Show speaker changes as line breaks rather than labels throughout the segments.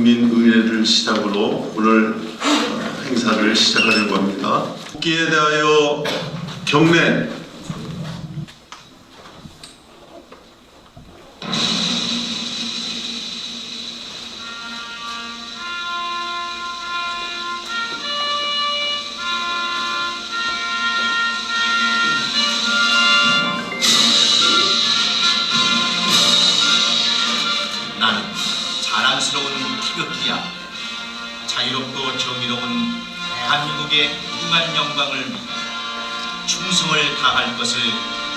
국민의회를 시작으로 오늘 행사를 시작하려고 합니다. 국기에 대하여 경례.
나는 자랑스러운 태극기야. 자유롭고 정의로운 대한민국의 무궁한 영광을 위해 충성을 다할 것을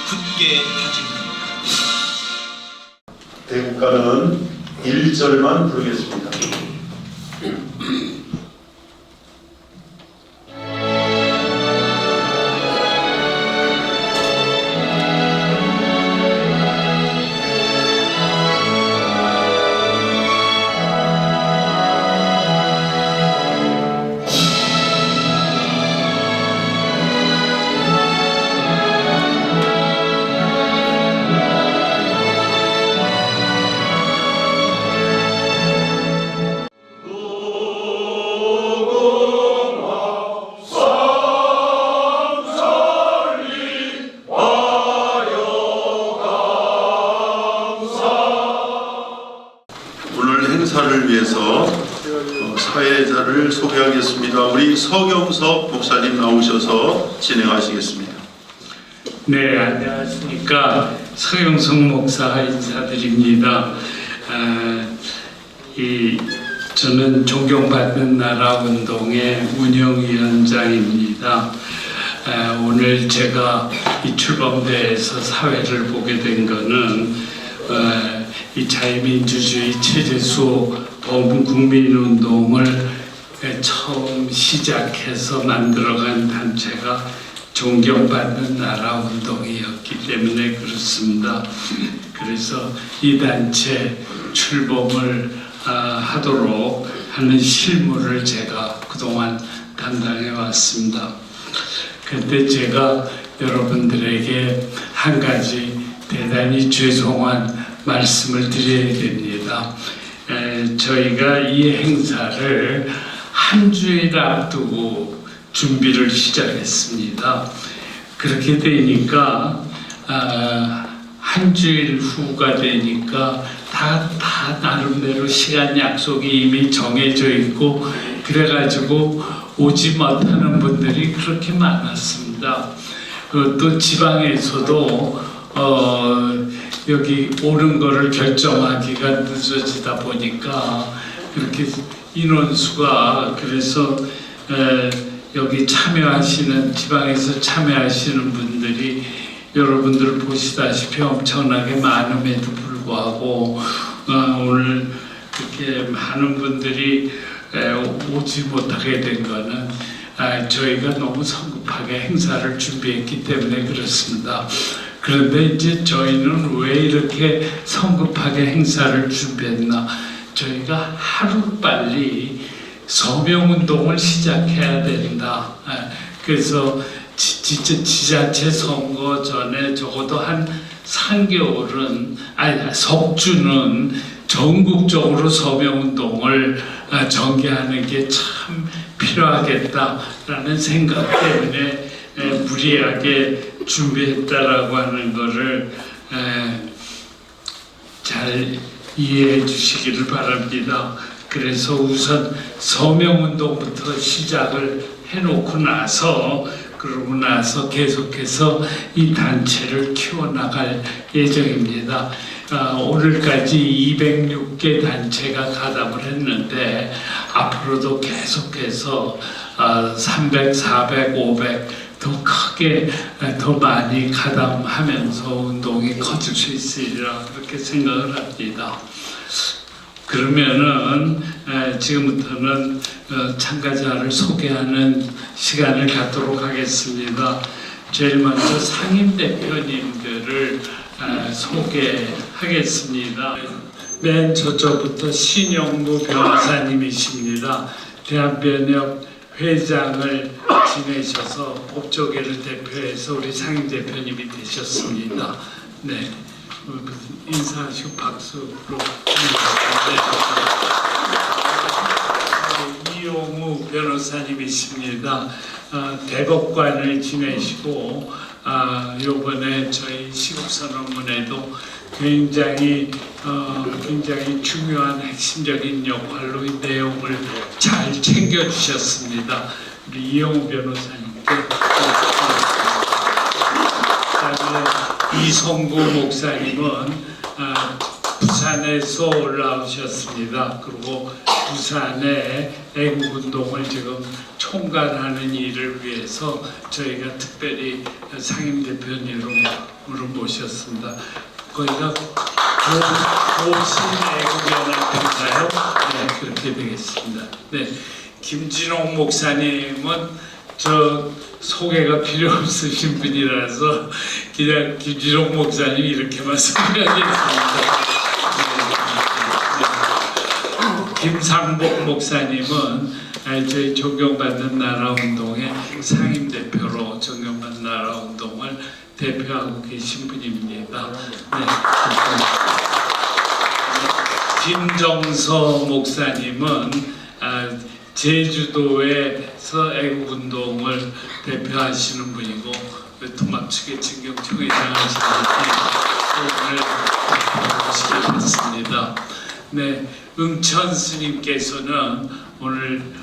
굳게 다짐합니다.
대국가는 1절만 부르겠습니다. 오늘 행사를 위해서 사회자를 소개하겠습니다. 우리 서경석 목사님 나오셔서 진행하시겠습니다.
네, 안녕하십니까. 서경석 목사 인사드립니다. 저는 존경받는 나라 운동의 운영위원장입니다. 오늘 제가 이 출범대에서 사회를 보게 된 것은 이 자유민주주의 체제수 범국민운동을 처음 시작해서 만들어간 단체가 존경받는 나라 운동이었기 때문에 그렇습니다. 그래서 이 단체 출범을 하도록 하는 실무를 제가 그동안 담당해 왔습니다. 그런데 제가 여러분들에게 한 가지 대단히 죄송한 말씀을 드려야 됩니다. 저희가 이 행사를 한 주일 앞두고 준비를 시작했습니다. 그렇게 되니까 한 주일 후가 되니까 다 나름대로 시간 약속이 이미 정해져 있고 그래가지고 오지 못하는 분들이 그렇게 많았습니다. 또 지방에서도 여기 오는 거를 결정하기가 늦어지다 보니까 그렇게 인원수가 그래서 여기 참여하시는 지방에서 참여하시는 분들이 여러분들 보시다시피 엄청나게 많음에도 불구하고 오늘 그렇게 많은 분들이 오지 못하게 된 거는 저희가 너무 성급하게 행사를 준비했기 때문에 그렇습니다. 그런데 이제 저희는 왜 이렇게 성급하게 행사를 준비했나? 저희가 하루빨리 서명운동을 시작해야 된다. 그래서 지자체 선거 전에 적어도 한 3개월은, 석주는 전국적으로 서명운동을 전개하는 게 참 필요하겠다라는 생각 때문에 무리하게 준비했다라고 하는 것을 잘 이해해 주시기를 바랍니다. 그래서 우선 서명운동부터 시작을 해놓고 나서 그러고 나서 계속해서 이 단체를 키워나갈 예정입니다. 오늘까지 206개 단체가 가담을 했는데 앞으로도 계속해서 300, 400, 500 더 크게 더 많이 가담하면서 운동이 커질 수 있으리라 그렇게 생각을 합니다. 그러면은 지금부터는 참가자를 소개하는 시간을 갖도록 하겠습니다. 제일 먼저 상임 대표님들을 소개하겠습니다. 맨 저쪽부터 신영무 변호사님이십니다. 대한변협 회장을 지내셔서 법조계를 대표해서 우리 상임 대표님이 되셨습니다. 네, 인사하시고 박수로. 이용우 변호사님이십니다. 대법관을 지내시고 이번에 저희 시국선언문에도 굉장히 중요한 핵심적인 역할로 이 내용을 잘 챙겨주셨습니다. 우리 이용우 변호사님께 그다음에 이성구 목사님은 부산에서 올라오셨습니다. 그리고 부산의 애국운동을 지금 총괄하는 일을 위해서 저희가 특별히 상임대표님으로 모셨습니다. 거기가 고신애국연합회인가요? 네, 그렇게 되겠습니다. 네, 김진홍 목사님은 저 소개가 필요 없으신 분이라서 그냥 김진홍 목사님 이렇게만 소개하겠습니다. 김상복 목사님은 저희 존경받는 나라운동의 상임대표로 존경받는 나라운동을 대표하고 계신 분입니다. 네. 김정서 목사님은 제주도에서 애국운동을 대표하시는 분이고 토막축의 진경총회장 하시는 분이 오늘 모시게 됐습니다. 네, 응천 스님께서는 오늘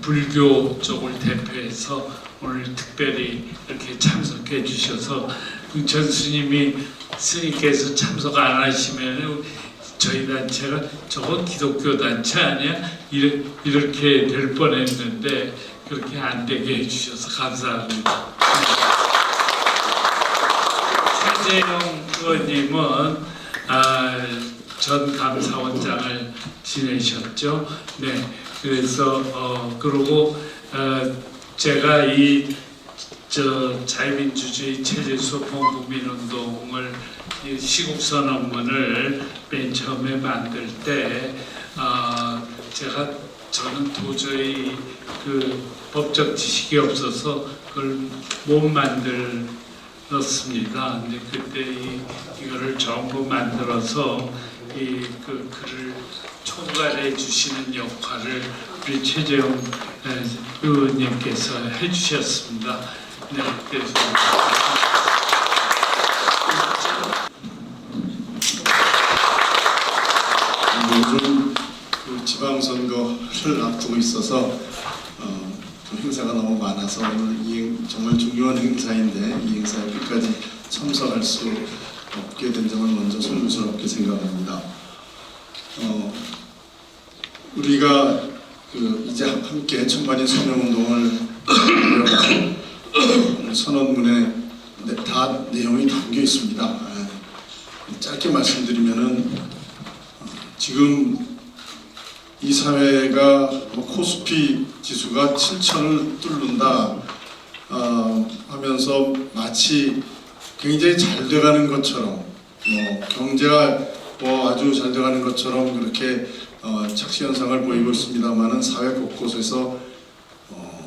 불교 쪽을 대표해서 오늘 특별히 이렇게 참석해 주셔서 응천 스님께서 참석 안 하시면 저희 단체가 저건 기독교 단체 아니야? 이렇게 될 뻔했는데 그렇게 안 되게 해주셔서 감사합니다. 최재형 의원님은 전 감사원장을 지내셨죠. 네, 그래서 그리고 제가 이 자유민주주의 체제수호권 국민운동을 시국선언문을 맨 처음에 만들 때 저는 도저히 그 법적 지식이 없어서 그걸 못 만들었습니다. 근데 그때 이거를 전부 만들어서 그 글을 총괄해 주시는 역할을 우리 최재형 의원님께서 해주셨습니다. 네, 그래서
요즘 그 지방선거를 앞두고 있어서 행사가 너무 많아서 오늘 정말 중요한 행사인데 이 행사에 끝까지 참석할 수 없게 된 점을 먼저 송구스럽게 생각합니다. 우리가 이제 함께 청관인 서명운동을 선언문에 다 내용이 담겨 있습니다. 짧게 말씀드리면은 지금 이 사회가 코스피 지수가 7,000을 뚫는다 하면서 마치 굉장히 잘 돼가는 것처럼 경제가 아주 잘 돼가는 것처럼 그렇게 착시 현상을 보이고 있습니다만은 사회 곳곳에서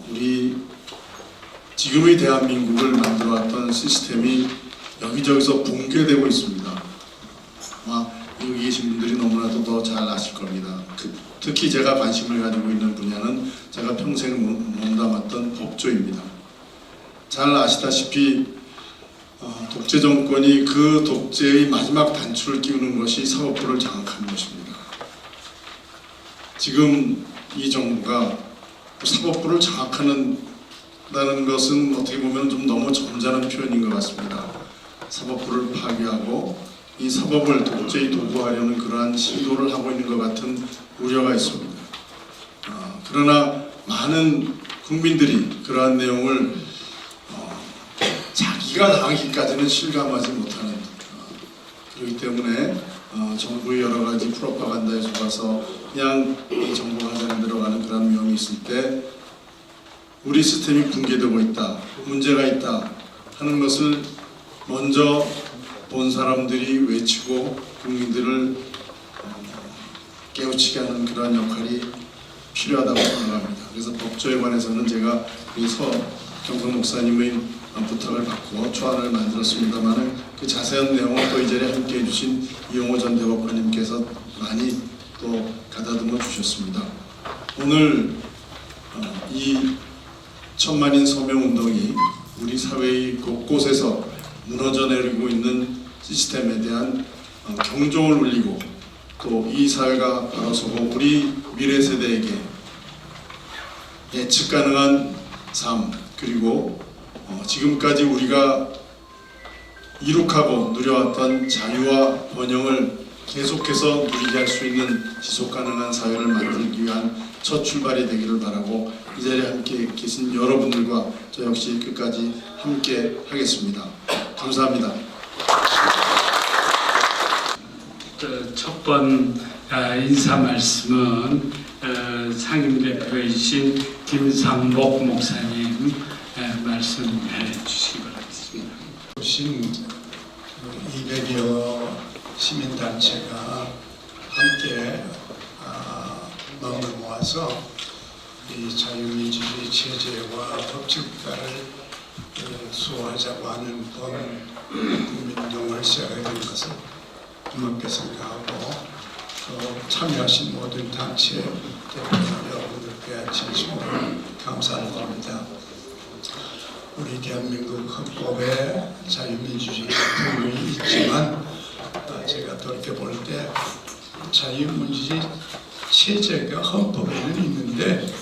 우리 지금의 대한민국을 만들어왔던 시스템이 여기저기서 붕괴되고 있습니다. 아마 여기 계신 분들이 너무나도 더 잘 아실 겁니다. 특히 제가 관심을 가지고 있는 분야는 제가 평생 몸담았던 법조입니다. 잘 아시다시피 독재 정권이 그 독재의 마지막 단추를 끼우는 것이 사법부를 장악하는 것입니다. 지금 이 정부가 사법부를 장악하는 것은 어떻게 보면 좀 너무 점잖은 표현인 것 같습니다. 사법부를 파괴하고 이 사법을 독재의 도구하려는 그러한 시도를 하고 있는 것 같은 우려가 있습니다. 그러나 많은 국민들이 그러한 내용을 자기가 당하기까지는 실감하지 못하는 그렇기 때문에 정부의 여러 가지 프로파간다에 속아서 그냥 정부가 하자는 대로 가는 그런 위험이 있을 때 우리 시스템이 붕괴되고 있다, 문제가 있다 하는 것을 먼저 본 사람들이 외치고 국민들을 깨우치게 하는 그런 역할이 필요하다고 생각합니다. 그래서 법조에 관해서는 제가 이 서경석 목사님의 부탁을 받고 초안을 만들었습니다만 그 자세한 내용은 또 이 자리에 함께 해주신 이용호 전 대법관님께서 많이 또 가다듬어 주셨습니다. 오늘 이 천만인 서명운동이 우리 사회의 곳곳에서 무너져 내리고 있는 시스템에 대한 경종을 울리고 또 이 사회가 바라서고 우리 미래 세대에게 예측 가능한 삶 그리고 지금까지 우리가 이룩하고 누려왔던 자유와 번영을 계속해서 누리게 할 수 있는 지속 가능한 사회를 만들기 위한 첫 출발이 되기를 바라고 이 자리에 함께 계신 여러분들과 저 역시 끝까지 함께 하겠습니다. 감사합니다.
첫 번 인사 말씀은 상임대표이신 김상목 목사님 말씀해 주시기 바라겠습니다.
오신 200여 시민단체가 함께 마음을 모아서 이 자유민주주의 체제와 법치국가를 수호하자고 하는 국민운동을 시작하게 된 것을 고맙게 생각하고 또 참여하신 모든 단체 대표님 여러분들께 진심으로 감사를 드립니다. 우리 대한민국 헌법에 자유민주주의 부분이 있지만 제가 돌이켜볼 때 자유민주주의 체제가 헌법에는 있는데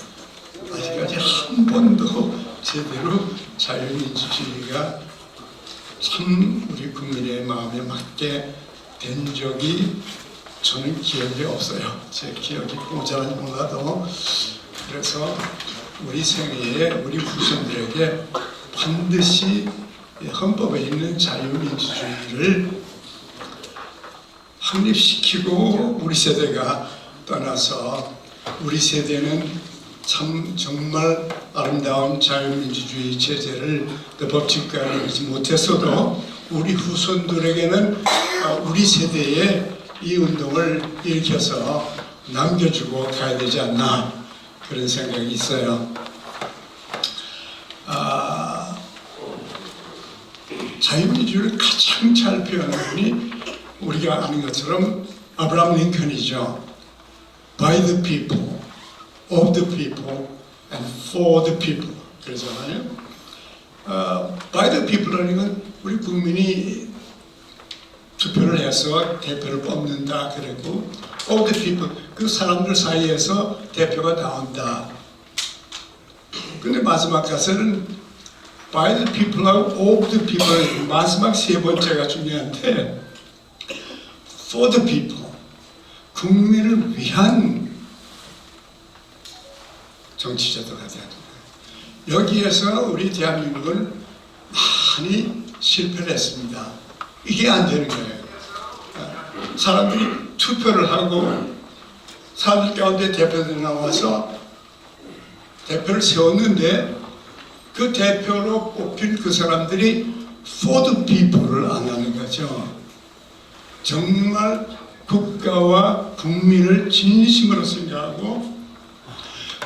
아직까지 한 번도 제대로 자유민주주의가 참 우리 국민의 마음에 맞게 된 적이 저는 기억이 없어요. 제 기억이 모자란지 몰라도. 그래서 우리 생애에 우리 후손들에게 반드시 헌법에 있는 자유민주주의를 확립시키고 우리 세대가 떠나서 우리 세대는 참 정말 아름다운 자유민주주의 체제를 법치국가를 이루지 못했어도 우리 후손들에게는 우리 세대에 이 운동을 일으켜서 남겨주고 가야 되지 않나 그런 생각이 있어요. 자유민주주의를 가장 잘 표현한 분이 우리가 아는 것처럼 아브라함 링컨이죠. By the people, of the people, and for the people 그러잖아요. By the people라는 건 우리 국민이 투표를 해서 대표를 뽑는다 그랬고 of the people 그 사람들 사이에서 대표가 나온다. 근데 마지막 가서는 by the people하고 of the people 마지막 세 번째가 중요한데 for the people 국민을 위한 정치제도가 돼야 됩니다. 여기에서 우리 대한민국은 많이 실패를 했습니다. 이게 안 되는 거예요. 사람들이 투표를 하고 사람들 가운데 대표들이 나와서 대표를 세웠는데 그 대표로 뽑힌 그 사람들이 for the people를 안 하는 거죠. 정말 국가와 국민을 진심으로 생각하고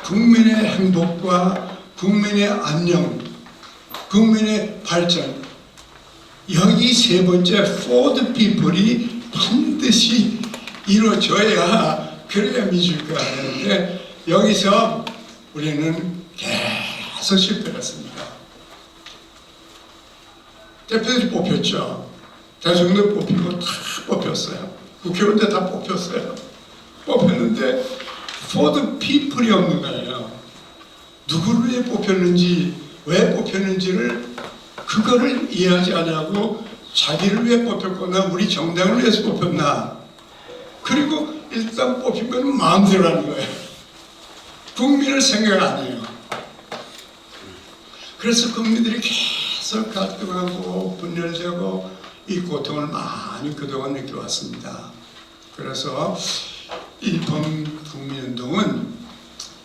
국민의 행복과 국민의 안녕, 국민의 발전 여기 세 번째 for the people이 반드시 이루어져야 그래야 민주주의가 하는데 여기서 우리는 계속 실패했습니다. 대표들이 뽑혔죠. 대통령 뽑히고 다 뽑혔어요. 국회의원들 다 뽑혔어요. 뽑혔는데 for the people이 없는 거예요. 누구를 왜 뽑혔는지 왜 뽑혔는지를 그거를 이해하지 않냐고 자기를 위해 뽑혔거나 우리 정당을 위해서 뽑혔나 그리고 일단 뽑힌 건 마음대로 하는 거예요. 국민을 생각 안 해요. 그래서 국민들이 계속 갈등하고 분열되고 이 고통을 많이 그동안 느껴왔습니다. 그래서 이 범국민운동은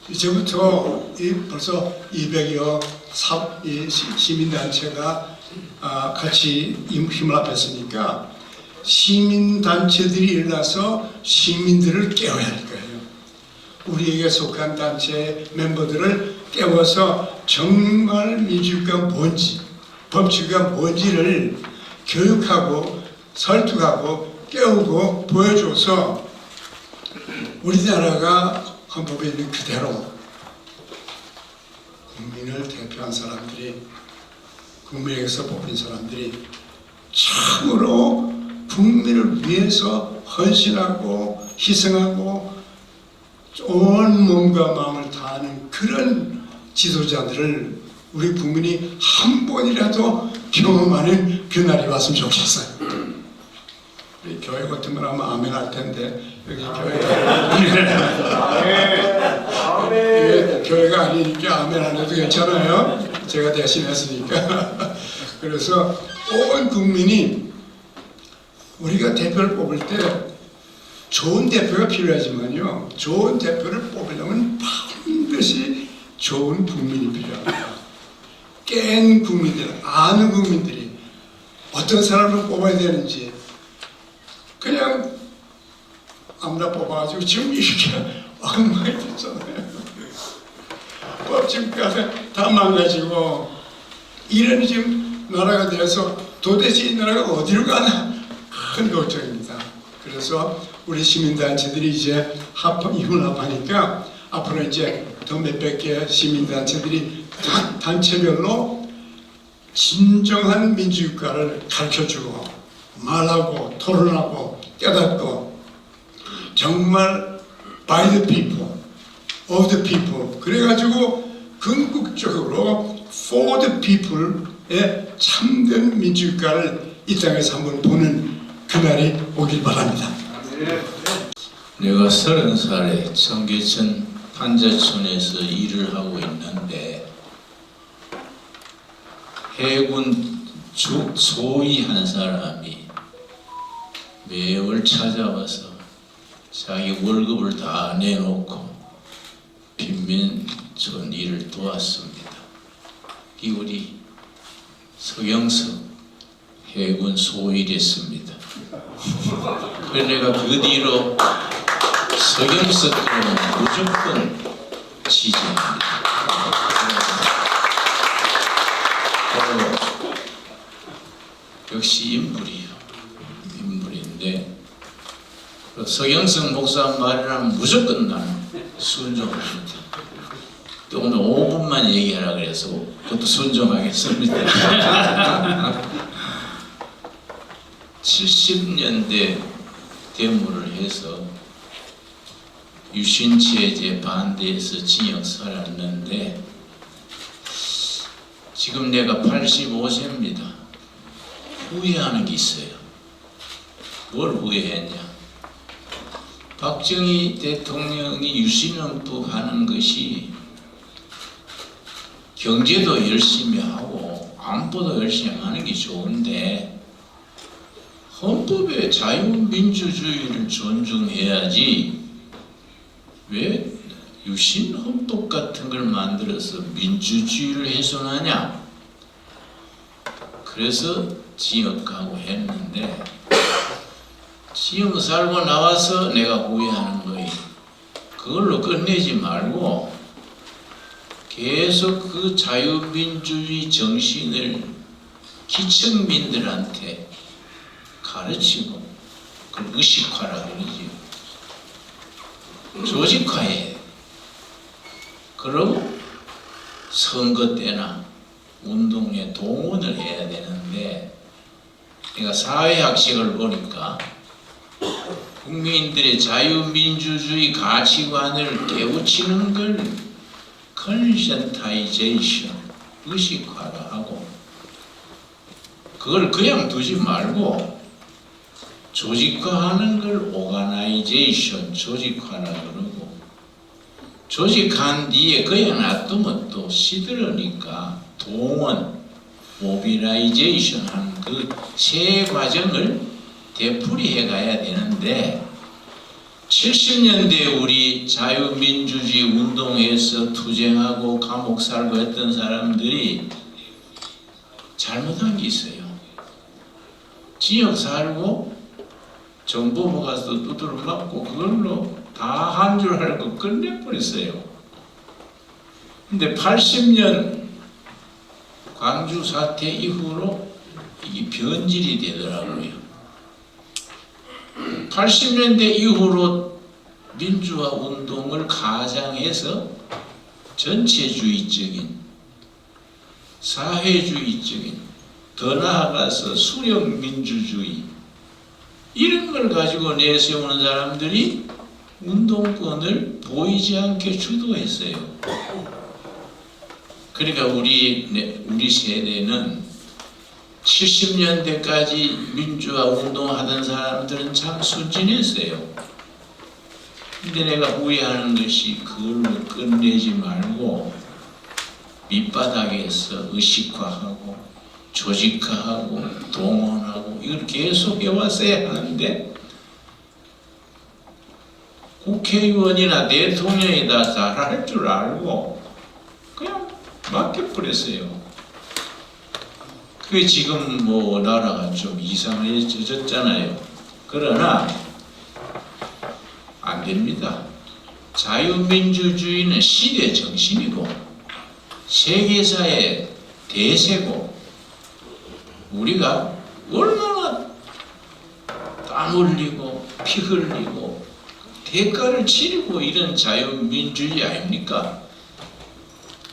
이제부터 벌써 200여 시민단체가 같이 힘을 합했으니까 시민단체들이 일어나서 시민들을 깨워야 할 거예요. 우리에게 속한 단체 멤버들을 깨워서 정말 민주주의가 뭔지 법치가 뭔지를 교육하고 설득하고 깨우고 보여줘서 우리나라가 헌법에 있는 그대로 국민을 대표한 사람들이, 국민에게서 뽑힌 사람들이 참으로 국민을 위해서 헌신하고 희생하고 온 몸과 마음을 다하는 그런 지도자들을 우리 국민이 한 번이라도 경험하는 그날이 왔으면 좋겠어요. 우리 교회 같은 건 아마 아멘 할 텐데, 여기 교회가 아니니까 아멘 안 해도 괜찮아요. 제가 대신했으니까. 그래서 온 국민이 우리가 대표를 뽑을 때 좋은 대표가 필요하지만요, 좋은 대표를 뽑으려면 반드시 좋은 국민이 필요합니다. 깬 국민들, 아는 국민들이 어떤 사람을 뽑아야 되는지 그냥 아무나 뽑아가지고 지금 이렇게 엉망이 됐잖아요. 법치국가가 다 망가지고 이런 지금 나라가 돼서 도대체 이 나라가 어디로 가나 큰 걱정입니다. 그래서 우리 시민단체들이 이제 이혼합하니까 앞으로 이제 더 몇백 개 시민단체들이 각 단체별로 진정한 민주국가를 가르쳐주고 말하고 토론하고 깨닫고 정말 by the people, of the people 그래가지고 궁극적으로 for the people의 참된 민주국가를 이 땅에서 한번 보는 그날이 오길 바랍니다.
내가 30살에 청계천 판자촌에서 일을 하고 있는데 해군 소위 한 사람이 매월 찾아와서 자기 월급을 다 내놓고 빈민촌 일을 도왔습니다. 이 우리 서경석 해군 소위랬습니다. 그래서 내가 그 뒤로 서경석은 무조건 지지합니다. 역시 인물인데 서경석 목사 말이라면 무조건 나는 순종합니다. 또 오늘 5분만 얘기하라 그래서 그것도 순종하겠습니다. 70년대 데모를 해서 유신체제 반대해서 징역 살았는데 지금 내가 85세입니다. 후회하는 게 있어요. 뭘 후회했냐? 박정희 대통령이 유신헌법 하는 것이 경제도 열심히 하고 안보도 열심히 하는 게 좋은데 헌법에 자유민주주의를 존중해야지 왜 유신헌법 같은 걸 만들어서 민주주의를 훼손하냐? 그래서 징역하고 했는데 징역 살고 나와서 내가 후회하는 거예요. 그걸로 끝내지 말고 계속 그 자유민주주의 정신을 기층민들한테 가르치고 그걸 의식화라 그러지요. 조직화해. 그러고 선거 때나 운동에 동원을 해야 되는데 내가 사회학식을 보니까 국민들의 자유민주주의 가치관을 깨우치는 걸 컨센타이제이션, 의식화를 하고 그걸 그냥 두지 말고 조직화하는 걸 오가나이제이션, 조직화라 그러고 조직한 뒤에 그냥 놔두면 또 시들으니까 동원, 모빌라이제이션 하는 그 세 과정을 되풀이해 가야 되는데 70년대 우리 자유민주주의 운동에서 투쟁하고 감옥 살고 했던 사람들이 잘못한 게 있어요. 지역 살고 정보부 가서 두드러 맞고 그걸로 다 한 줄 알고 끝내버렸어요. 근데 80년 광주 사태 이후로 이게 변질이 되더라고요. 80년대 이후로 민주화 운동을 가장해서 전체주의적인 사회주의적인, 더 나아가서 수령민주주의 이런 걸 가지고 내세우는 사람들이 운동권을 보이지 않게 주도했어요. 그러니까 우리 세대는 70년대까지 민주화 운동하던 사람들은 참 순진했어요. 근데 내가 후회하는 것이 그걸로 끝내지 말고 밑바닥에서 의식화하고 조직화하고 동원하고 이걸 계속 해왔어야 하는데 국회의원이나 대통령이 다 잘할 줄 알고 그냥 맡겨버렸어요. 그게 지금 뭐 나라가 좀 이상해졌잖아요. 그러나 안 됩니다. 자유민주주의는 시대 정신이고 세계사의 대세고 우리가 얼마나 땀 흘리고 피 흘리고 대가를 치르고 이런 자유민주주의 아닙니까?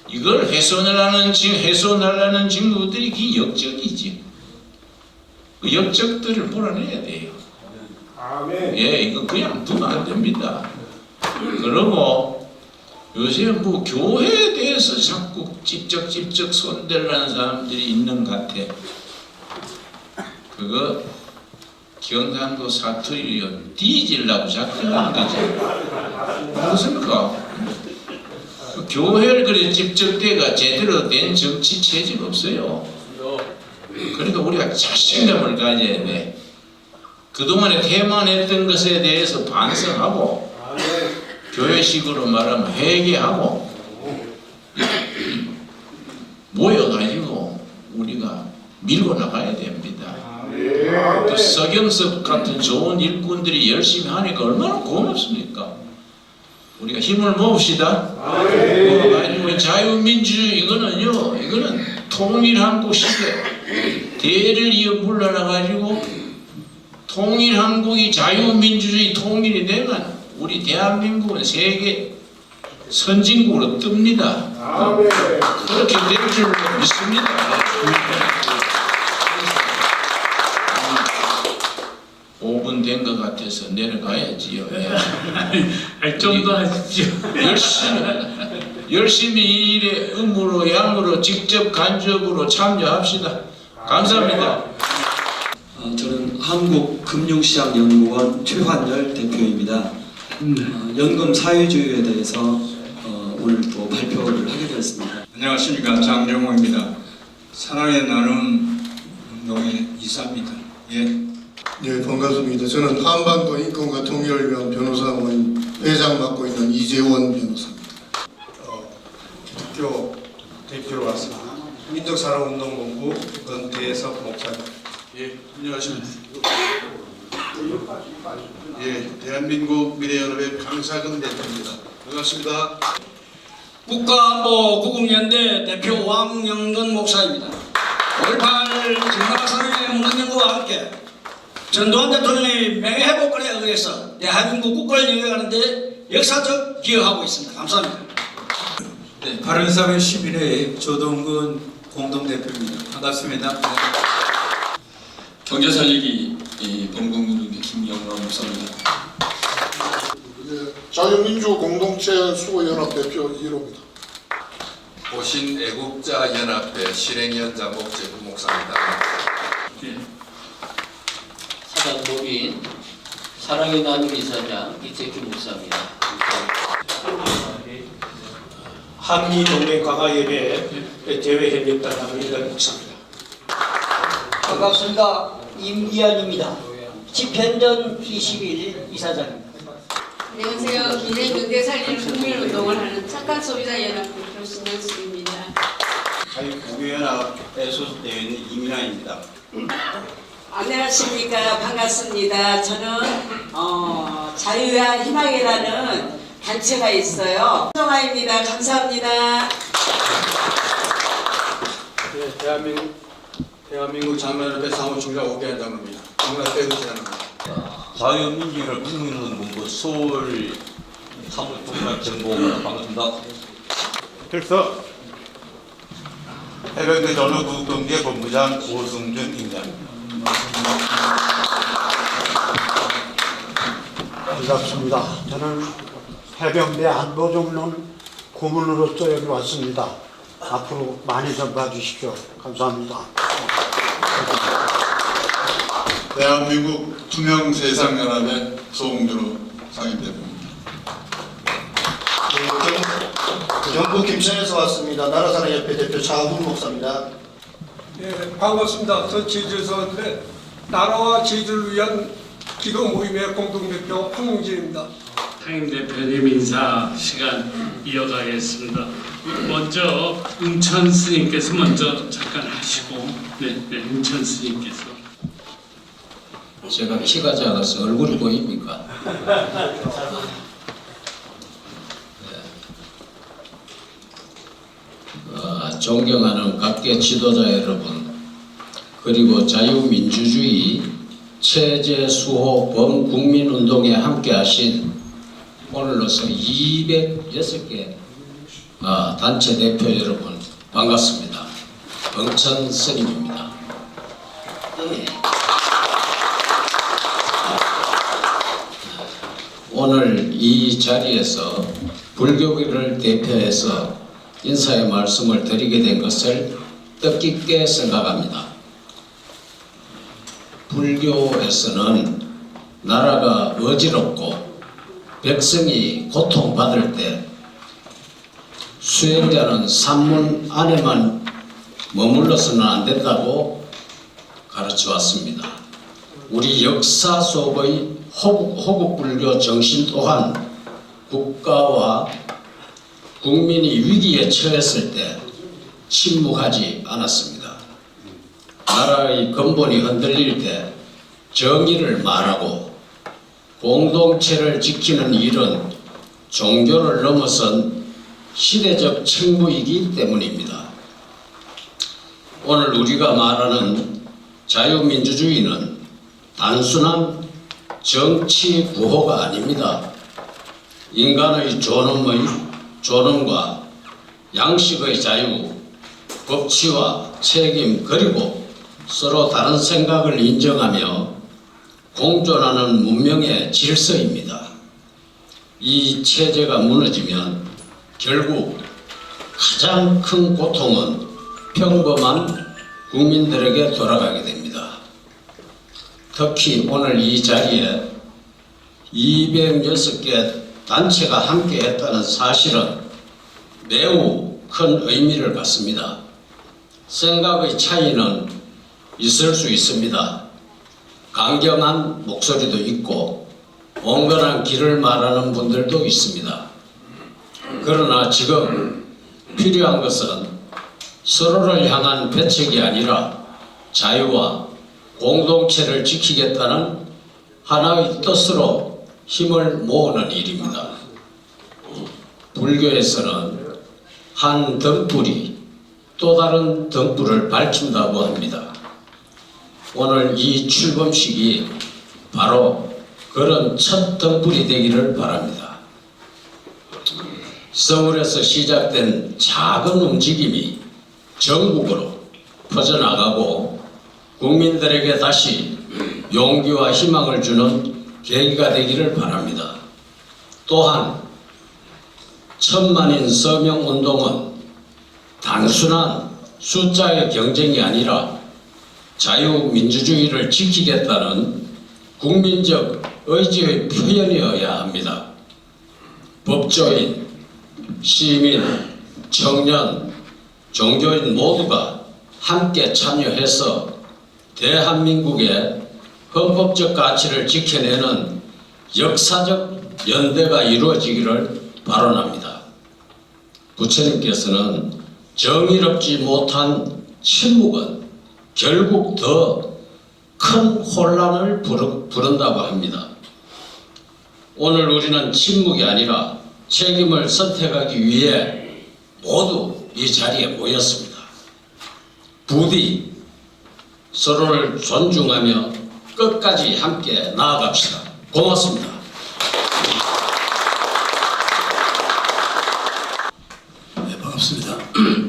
이걸 훼손하려는 친구들이 그 역적이지. 그 역적들을 몰아내야 돼요. 예, 이거 그냥 두면 안 됩니다. 그리고 요새 뭐 교회에 대해서 자꾸 찝쩍 손대려는 사람들이 있는 것 같아. 그거 경상도 사투리로 뒤질라고 자꾸 하는 거지. 무엇입니까? 교회를 그래 집적대가 제대로 된 정치 체제가 없어요. 그러니까 우리가 자신감을 가져야 돼. 그동안에 태만했던 것에 대해서 반성하고 교회식으로 말하면 회개하고 모여가지고 우리가 밀고 나가야 됩니다. 또 서경석 같은 좋은 일꾼들이 열심히 하니까 얼마나 고맙습니까? 우리가 힘을 모읍시다. 아니면 자유민주주의 이거는 통일한국 시대 대를 이어 물러나가지고 통일한국이 자유민주주의 통일이 되면 우리 대한민국은 세계 선진국으로 뜹니다. 그렇게 될 줄 믿습니다. 5분 된 것 같아서 내려가야지요.
좀 더 하십시오.
열심히 이 일에 음으로 양으로 직접 간접으로 참여합시다. 감사합니다.
저는 한국금융시장연구원 최환열 대표입니다. 연금 사회주의에 대해서 오늘 또 발표를 하게 되었습니다.
안녕하십니까, 장정호입니다. 사랑의 나눔 운동의 이사입니다.
네, 반갑습니다. 저는 한반도 인권과 통일을 위한 변호사원 회장 맡고 있는 이재원 변호사입니다.
기독교 대표로 왔습니다. 민족사랑운동본부 권태석 목사입니다.
예, 안녕하십니까. 예, 대한민국 미래연합의 강사근 대표입니다. 반갑습니다.
국가안보 구국연대 대표 왕영근 목사입니다. 5.18 진화사랑의 문화연구와 함께 전두환 대통령의 명예회복권에 의해서 대한민국 국가를 영위하는데 역사적 기여하고 있습니다. 감사합니다.
네, 바른사회 시민회의 조동근 공동대표입니다. 반갑습니다.
경제살리기 범국민의 김영남 목사입니다.
자유민주 공동체 수호연합 대표 1호입니다.
보신 애국자 연합회 실행위원장 목재구 목사입니다.
사단법인 사랑의 나눔 이사장 이태규 목사입니다.
한미동맹 강화예배 대외협력단 남일관 목사입니다.
반갑습니다. 임이안입니다. 집현전 21 이사장입니다.
안녕하세요. 기내 경제 살리는 국민운동을 하는 착한 소비자 연합 대표 신현수입니다.
자유국유연합에 소속되어 있는 이민아입니다.
안녕하십니까. 반갑습니다. 저는 자유와 희망이라는 단체가 있어요. 정아입니다. 감사합니다.
네, 대한민국 장로연합회 사무총장 오기환장 겁니다. 장로연합회 의장입니다.
자유민주주의를 국민운동본부 서울 사무총장 정보입니다. 반갑습니다.
필서
해병대 전후국동계 본부장 오승준 임장입니다.
반갑습니다. 저는 해병대 안보정론 고문으로서 여기 왔습니다. 앞으로 많이 좀 봐주십시오. 감사합니다.
대한민국 투명세상연합의 소홍준호 상임대표입니다.
경북 김천에서 왔습니다. 나라사랑협회 대표 차훈 목사입니다.
네, 반갑습니다. 저 제주에서 왔는데 나라와 제주를 위한 기도 모임의 공동대표 황용진입니다.
상임 대표님 인사 시간 이어가겠습니다. 먼저 은천 스님께서 먼저 잠깐 하시고, 은천 스님께서.
제가 키가 작아서 얼굴이 보입니까? 존경하는 각계 지도자 여러분, 그리고 자유민주주의 체제 수호 범국민운동에 함께하신 오늘로서 206개 단체 대표 여러분 반갑습니다. 은천 스님입니다. 오늘 이 자리에서 불교계를 대표해서 인사의 말씀을 드리게 된 것을 뜻깊게 생각합니다. 불교에서는 나라가 어지럽고 백성이 고통받을 때 수행자는 산문 안에만 머물러서는 안 된다고 가르쳐 왔습니다. 우리 역사 속의 호국불교 정신 또한 국가와 국민이 위기에 처했을 때 침묵하지 않았습니다. 나라의 근본이 흔들릴 때 정의를 말하고 공동체를 지키는 일은 종교를 넘어선 시대적 책무이기 때문입니다. 오늘 우리가 말하는 자유민주주의는 단순한 정치 구호가 아닙니다. 인간의 존엄과 양식의 자유, 법치와 책임, 그리고 서로 다른 생각을 인정하며 공존하는 문명의 질서입니다. 이 체제가 무너지면 결국 가장 큰 고통은 평범한 국민들에게 돌아가게 됩니다. 특히 오늘 이 자리에 206개 단체가 함께했다는 사실은 매우 큰 의미를 갖습니다. 생각의 차이는 있을 수 있습니다. 강경한 목소리도 있고 온건한 길을 말하는 분들도 있습니다. 그러나 지금 필요한 것은 서로를 향한 배척이 아니라 자유와 공동체를 지키겠다는 하나의 뜻으로 힘을 모으는 일입니다. 불교에서는 한 등불이 또 다른 등불을 밝힌다고 합니다. 오늘 이 출범식이 바로 그런 첫 등불이 되기를 바랍니다. 서울에서 시작된 작은 움직임이 전국으로 퍼져나가고 국민들에게 다시 용기와 희망을 주는 계기가 되기를 바랍니다. 또한 천만인 서명운동은 단순한 숫자의 경쟁이 아니라 자유민주주의를 지키겠다는 국민적 의지의 표현이어야 합니다. 법조인, 시민, 청년, 종교인 모두가 함께 참여해서 대한민국의 헌법적 가치를 지켜내는 역사적 연대가 이루어지기를 발언합니다. 부처님께서는 정의롭지 못한 침묵은 결국 더 큰 혼란을 부른다고 합니다. 오늘 우리는 침묵이 아니라 책임을 선택하기 위해 모두 이 자리에 모였습니다. 부디 서로를 존중하며 끝까지 함께 나아갑시다. 고맙습니다.
네, 반갑습니다.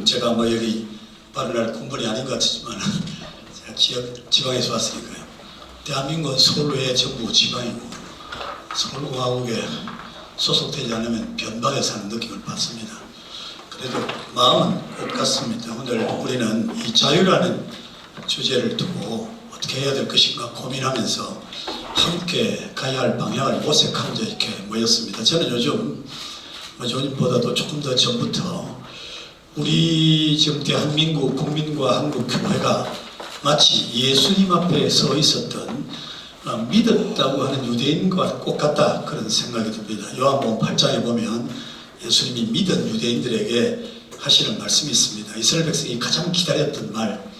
제가 여기
바른 군번이 아닌 것 같지만 제가 지방에서 왔으니까요. 대한민국은 서울 외에 전부 지방이고 서울공화국에 소속되지 않으면 변방에 사는 느낌을 받습니다. 그래도 마음은 똑같습니다. 오늘 우리는 이 자유라는 주제를 두고 어떻게 해야 될 것인가 고민하면서 함께 가야 할 방향을 모색하고자 이렇게 모였습니다. 저는 요즘 요즘보다도 조금 더 전부터 우리 지금 대한민국 국민과 한국 교회가 마치 예수님 앞에 서 있었던 믿었다고 하는 유대인과 똑같다 그런 생각이 듭니다. 요한복음 8장에 보면 예수님이 믿은 유대인들에게 하시는 말씀이 있습니다. 이스라엘 백성이 가장 기다렸던 말,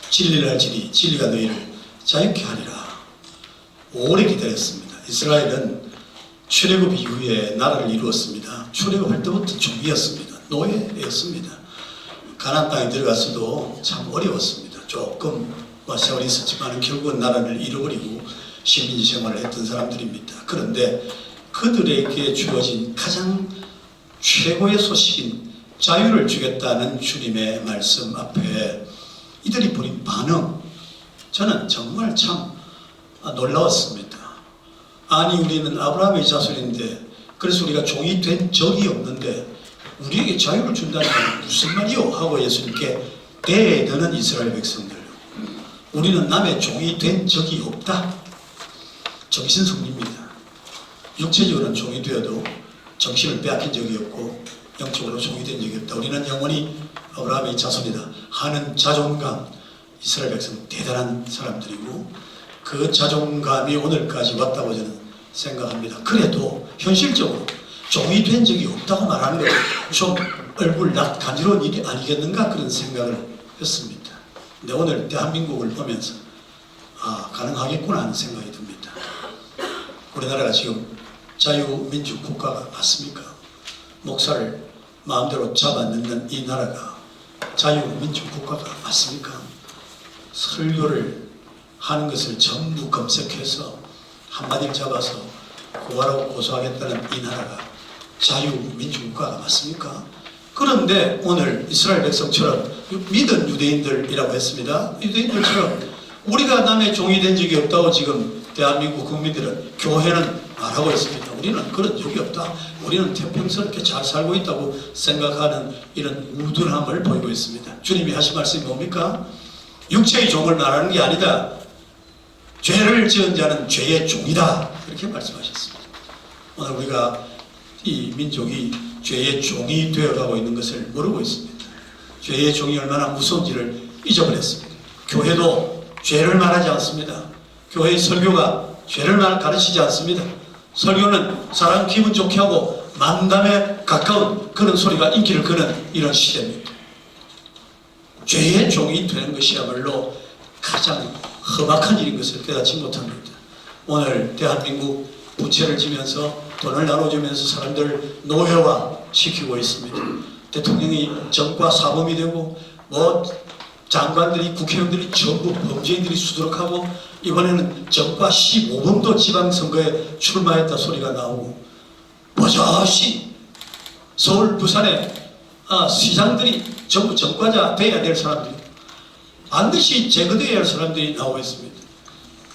진리를 알지니 진리가 너희를 자유케 하리라. 오래 기다렸습니다. 이스라엘은 출애굽 이후에 나라를 이루었습니다. 출애굽할 때부터 종이었습니다. 노예였습니다. 가나안 땅에 들어갔어도 참 어려웠습니다. 조금 세월이 있었지만 결국은 나라를 잃어버리고 식민지 생활을 했던 사람들입니다. 그런데 그들에게 주어진 가장 최고의 소식인 자유를 주겠다는 주님의 말씀 앞에 이들이 보인 반응, 저는 정말 참 놀라웠습니다. 아니 우리는 아브라함의 자손인데 그래서 우리가 종이 된 적이 없는데 우리에게 자유를 준다는 건 무슨 말이요? 하고 예수님께 대드는 이스라엘 백성들, 우리는 남의 종이 된 적이 없다. 정신승리입니다. 육체적으로는 종이 되어도 정신을 빼앗긴 적이 없고 영적으로 종이 된 적이 없다. 우리는 영원히 아브라함의 자손이다 하는 자존감, 이스라엘 백성 대단한 사람들이고 그 자존감이 오늘까지 왔다고 저는 생각합니다. 그래도 현실적으로 종이 된 적이 없다고 말하는 건 좀 얼굴 낯 간지러운 일이 아니겠는가 그런 생각을 했습니다. 근데 오늘 대한민국을 보면서 가능하겠구나 하는 생각이 듭니다. 우리나라가 지금 자유민주 국가가 맞습니까? 목사를 마음대로 잡아넣는 이 나라가 자유민주 국가가 맞습니까? 설교를 하는 것을 전부 검색해서 한마디를 잡아서 고발하고 고소하겠다는 이 나라가 자유민주국가가 맞습니까? 그런데 오늘 이스라엘 백성처럼 믿은 유대인들이라고 했습니다. 유대인들처럼 우리가 남의 종이 된 적이 없다고 지금 대한민국 국민들은, 교회는 말하고 있습니다. 우리는 그런 적이 없다. 우리는 태평스럽게 잘 살고 있다고 생각하는 이런 우둔함을 보이고 있습니다. 주님이 하신 말씀이 뭡니까? 육체의 종을 말하는 게 아니다. 죄를 지은 자는 죄의 종이다. 이렇게 말씀하셨습니다. 오늘 우리가 이 민족이 죄의 종이 되어가고 있는 것을 모르고 있습니다. 죄의 종이 얼마나 무서운지를 잊어버렸습니다. 교회도 죄를 말하지 않습니다. 교회의 설교가 죄를 가르치지 않습니다. 설교는 사람 기분 좋게 하고 만담에 가까운 그런 소리가 인기를 끄는 이런 시대입니다. 죄의 종이 되는 것이야말로 가장 험악한 일인 것을 깨닫지 못합니다. 오늘 대한민국 부채를 지면서 돈을 나눠주면서 사람들을 노예화 시키고 있습니다. 대통령이 정과 사범이 되고 장관들이, 국회의원들이 전부 범죄인들이 수두룩하고 이번에는 정과 15범도 지방선거에 출마했다 소리가 나오고 버젓이 서울, 부산에 시장들이 전부 정과자 돼야 될 사람들이 반드시 제거되어야 할 사람들이 나오고 있습니다.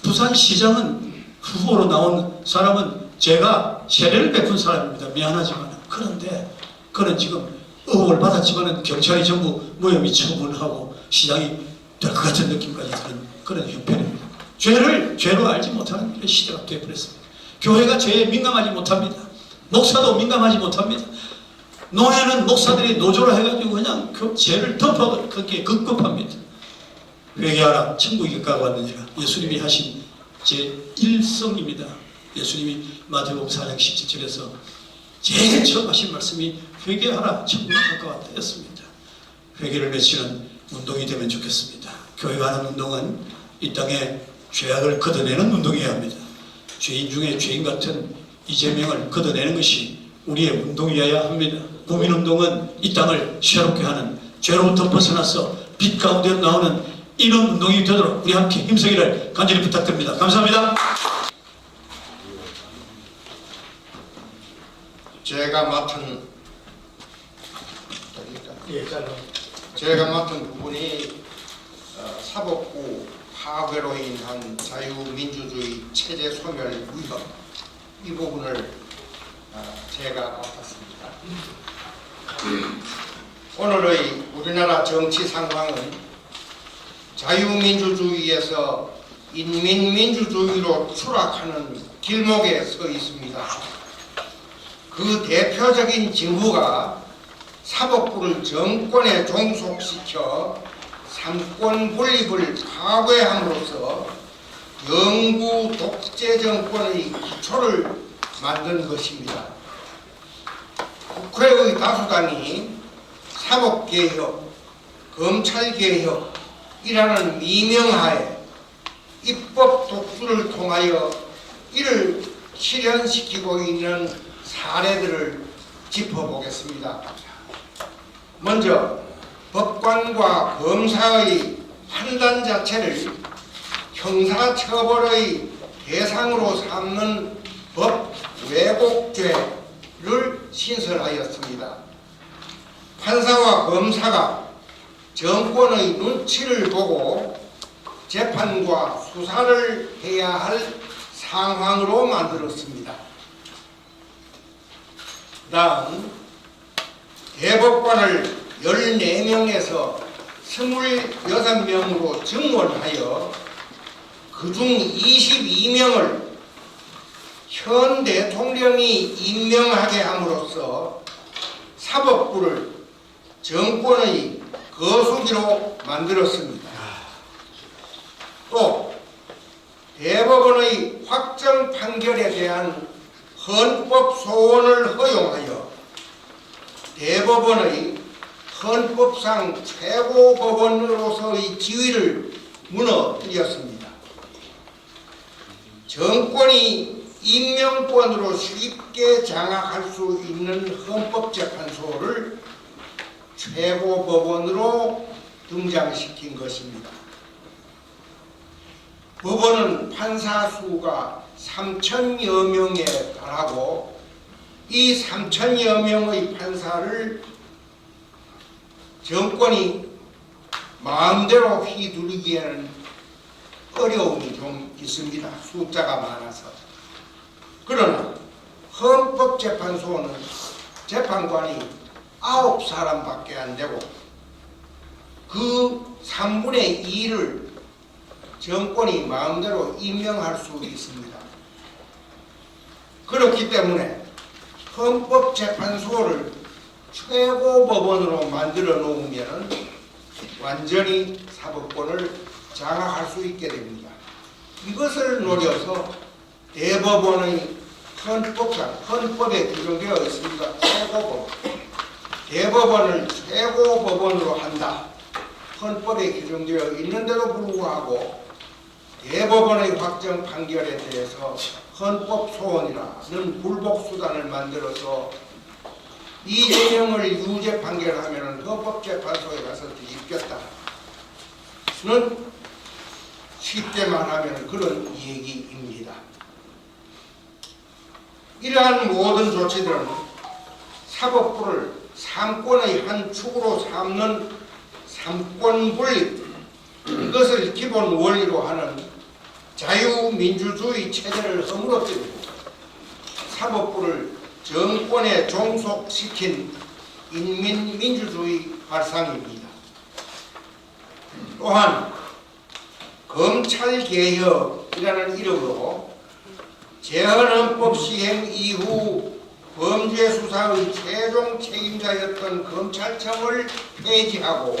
부산시장은 후보로 나온 사람은 제가 세례를 베푼 사람입니다. 미안하지만. 그런데 그는 지금 의혹을 받았지만 경찰이 전부 무혐의 처분하고 시장이 될 것 같은 느낌까지 드는 그런 형편입니다. 죄를 죄로 알지 못하는 시대가 되어버렸습니다. 교회가 죄에 민감하지 못합니다. 목사도 민감하지 못합니다. 노예는 목사들이 노조를 해가지고 그냥 그 죄를 덮어 그렇게 급급합니다. 회개하라 천국이 가까웠느니라. 예수님이 하신 제1성입니다. 예수님이 마태복음 4장 17절에서 제일 처음 하신 말씀이 회개하라 천국이 가까웠다 였습니다. 회개를 외치는 운동이 되면 좋겠습니다. 교회가 하는 운동은 이 땅에 죄악을 걷어내는 운동이어야 합니다. 죄인 중에 죄인 같은 이재명을 걷어내는 것이 우리의 운동이어야 합니다. 국민운동은 이 땅을 새롭게 하는, 죄로부터 벗어나서 빛 가운데 나오는 이런 운동이 되도록 우리 함께 힘쓰기를 간절히 부탁드립니다. 감사합니다.
제가 맡은 제가 맡은 부분이 사법부 파괴로 인한 자유민주주의 체제 소멸 위협 이 부분을 제가 맡았습니다. 오늘의 우리나라 정치 상황은 자유민주주의에서 인민민주주의로 추락하는 길목에 서 있습니다. 그 대표적인 징후가 사법부를 정권에 종속시켜 삼권 분립을 파괴함으로써 영구 독재 정권의 기초를 만든 것입니다. 국회의 다수당이 사법개혁, 검찰개혁이라는 미명하에 입법 독주를 통하여 이를 실현시키고 있는 사례들을 짚어보겠습니다. 먼저 법관과 검사의 판단 자체를 형사처벌의 대상으로 삼는 법 왜곡죄를 신설하였습니다. 판사와 검사가 정권의 눈치를 보고 재판과 수사를 해야 할 상황으로 만들었습니다. 다음, 대법관을 14명에서 26명으로 증원하여 그중 22명을 현 대통령이 임명하게 함으로써 사법부를 정권의 거수기로 만들었습니다. 또 대법원의 확정 판결에 대한 헌법 소원을 허용하여 대법원의 헌법상 최고 법원으로서의 지위를 무너뜨렸습니다. 정권이 임명권으로 쉽게 장악할 수 있는 헌법재판소를 최고 법원으로 등장시킨 것입니다. 법원은 판사 수가 3,000여 명에 달하고 이 3,000여 명의 판사를 정권이 마음대로 휘두르기에는 어려움이 좀 있습니다. 숫자가 많아서. 그러나 헌법재판소는 재판관이 9사람밖에 안 되고 그 3분의 2를 정권이 마음대로 임명할 수 있습니다. 그렇기 때문에 헌법재판소를 최고법원으로 만들어 놓으면 완전히 사법권을 장악할 수 있게 됩니다. 이것을 노려서 대법원의 헌법에 규정되어 있습니다. 최고법원. 대법원을 최고법원으로 한다. 헌법에 규정되어 있는데도 불구하고 대법원의 확정 판결에 대해서 헌법소원이라는 불복수단을 만들어서 이재명을 유죄 판결하면 헌법재판소에 가서 뒤집겠다는 쉽게 말하면 그런 얘기입니다. 이러한 모든 조치들은 사법부를 삼권의 한 축으로 삼는 삼권 분립, 이것을 기본 원리로 하는 자유민주주의 체제를 허물어뜨리고 사법부를 정권에 종속시킨 인민민주주의 발상입니다. 또한 검찰개혁이라는 이름으로 재헌헌법 시행 이후 범죄 수사의 최종 책임자였던 검찰청을 폐지하고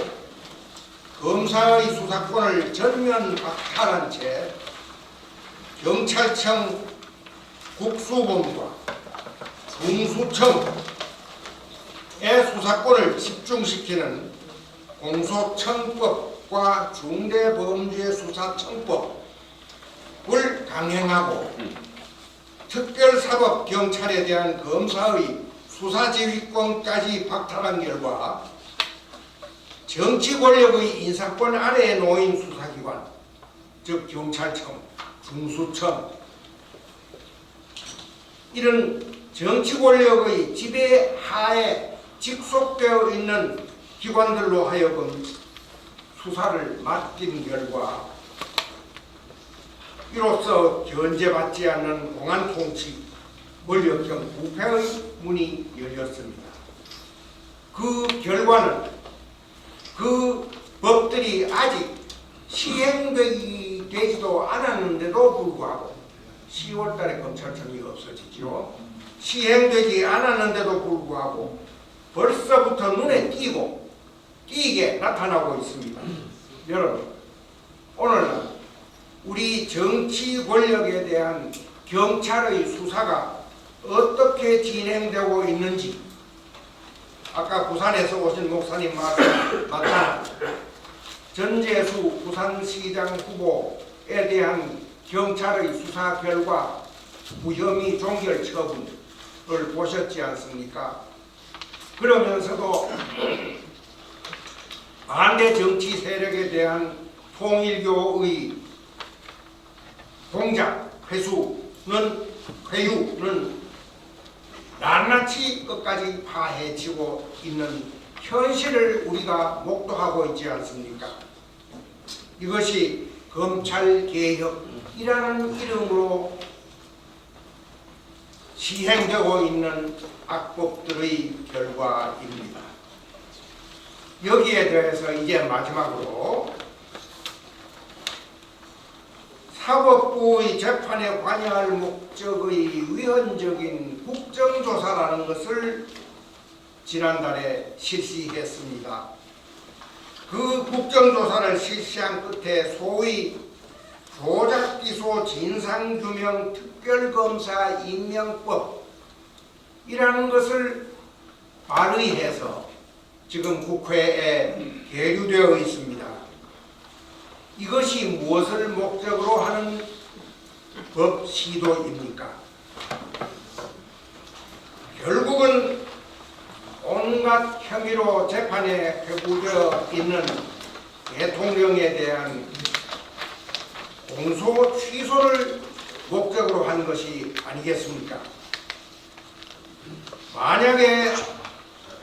검사의 수사권을 전면 박탈한 채 경찰청 국수본과 중수청의 수사권을 집중시키는 공소청법과 중대범죄수사청법을 강행하고 특별사법경찰에 대한 검사의 수사지휘권까지 박탈한 결과 정치권력의 인사권 아래에 놓인 수사기관, 즉 경찰청, 중수청, 이런 정치권력의 지배하에 직속되어 있는 기관들로 하여금 수사를 맡긴 결과 이로써 견제받지 않는 공안 통치 권력형 부패의 문이 열렸습니다. 그 결과는 그 법들이 아직 시행되지도 않았는데도 불구하고 10월 달에 검찰청이 없어지죠. 시행되지 않았는데도 불구하고 벌써부터 눈에 띄게 나타나고 있습니다. 여러분, 오늘날 우리 정치 권력에 대한 경찰의 수사가 어떻게 진행되고 있는지 아까 부산에서 오신 목사님 마찬가지로 전재수 부산시장 후보에 대한 경찰의 수사 결과 무혐의 종결 처분을 보셨지 않습니까? 그러면서도 반대 정치 세력에 대한 통일교의 공작 회유는 낱낱이 끝까지 파헤치고 있는 현실을 우리가 목도하고 있지 않습니까? 이것이 검찰개혁이라는 이름으로 시행되고 있는 악법들의 결과입니다. 여기에 대해서 이제 마지막으로 사법부의 재판에 관여할 목적의 위헌적인 국정조사라는 것을 지난달에 실시했습니다. 그 국정조사를 실시한 끝에 소위 조작기소 진상규명 특별검사 임명법이라는 것을 발의해서 지금 국회에 계류되어 있습니다. 이것이 무엇을 목적으로 하는 법 시도입니까? 결국은 온갖 혐의로 재판에 회부되어 있는 대통령에 대한 공소 취소를 목적으로 한 것이 아니겠습니까? 만약에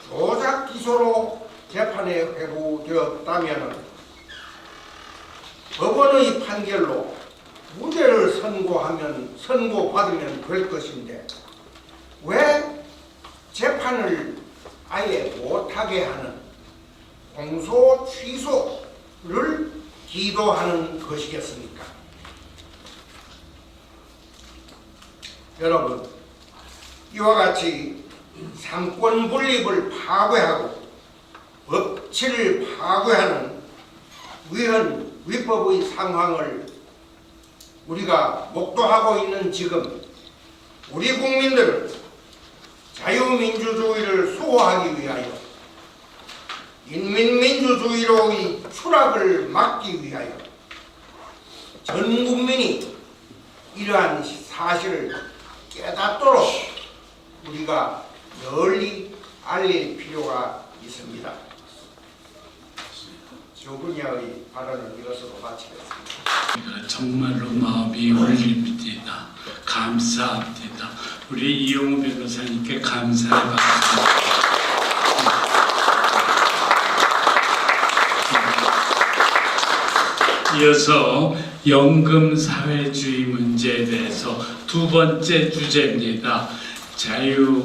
조작 기소로 재판에 회부되었다면 법원의 판결로 무죄를 선고받으면 될 것인데 왜 재판을 아예 못하게 하는 공소 취소를 기도하는 것이겠습니까? 여러분, 이와 같이 상권 분립을 파괴하고 법치를 파괴하는 위법의 상황을 우리가 목도하고 있는 지금 우리 국민들은 자유민주주의를 수호하기 위하여 인민민주주의로의 추락을 막기 위하여 전 국민이 이러한 사실을 깨닫도록 우리가 널리 알릴 필요가 있습니다. 조근야의 발언을 이것으로 마치겠습니다.
정말로 마음이 울립니다. 감사합니다. 우리 이용우 변호사님께 감사의 박수. 이어서 연금 사회주의 문제에 대해서 두 번째 주제입니다. 자유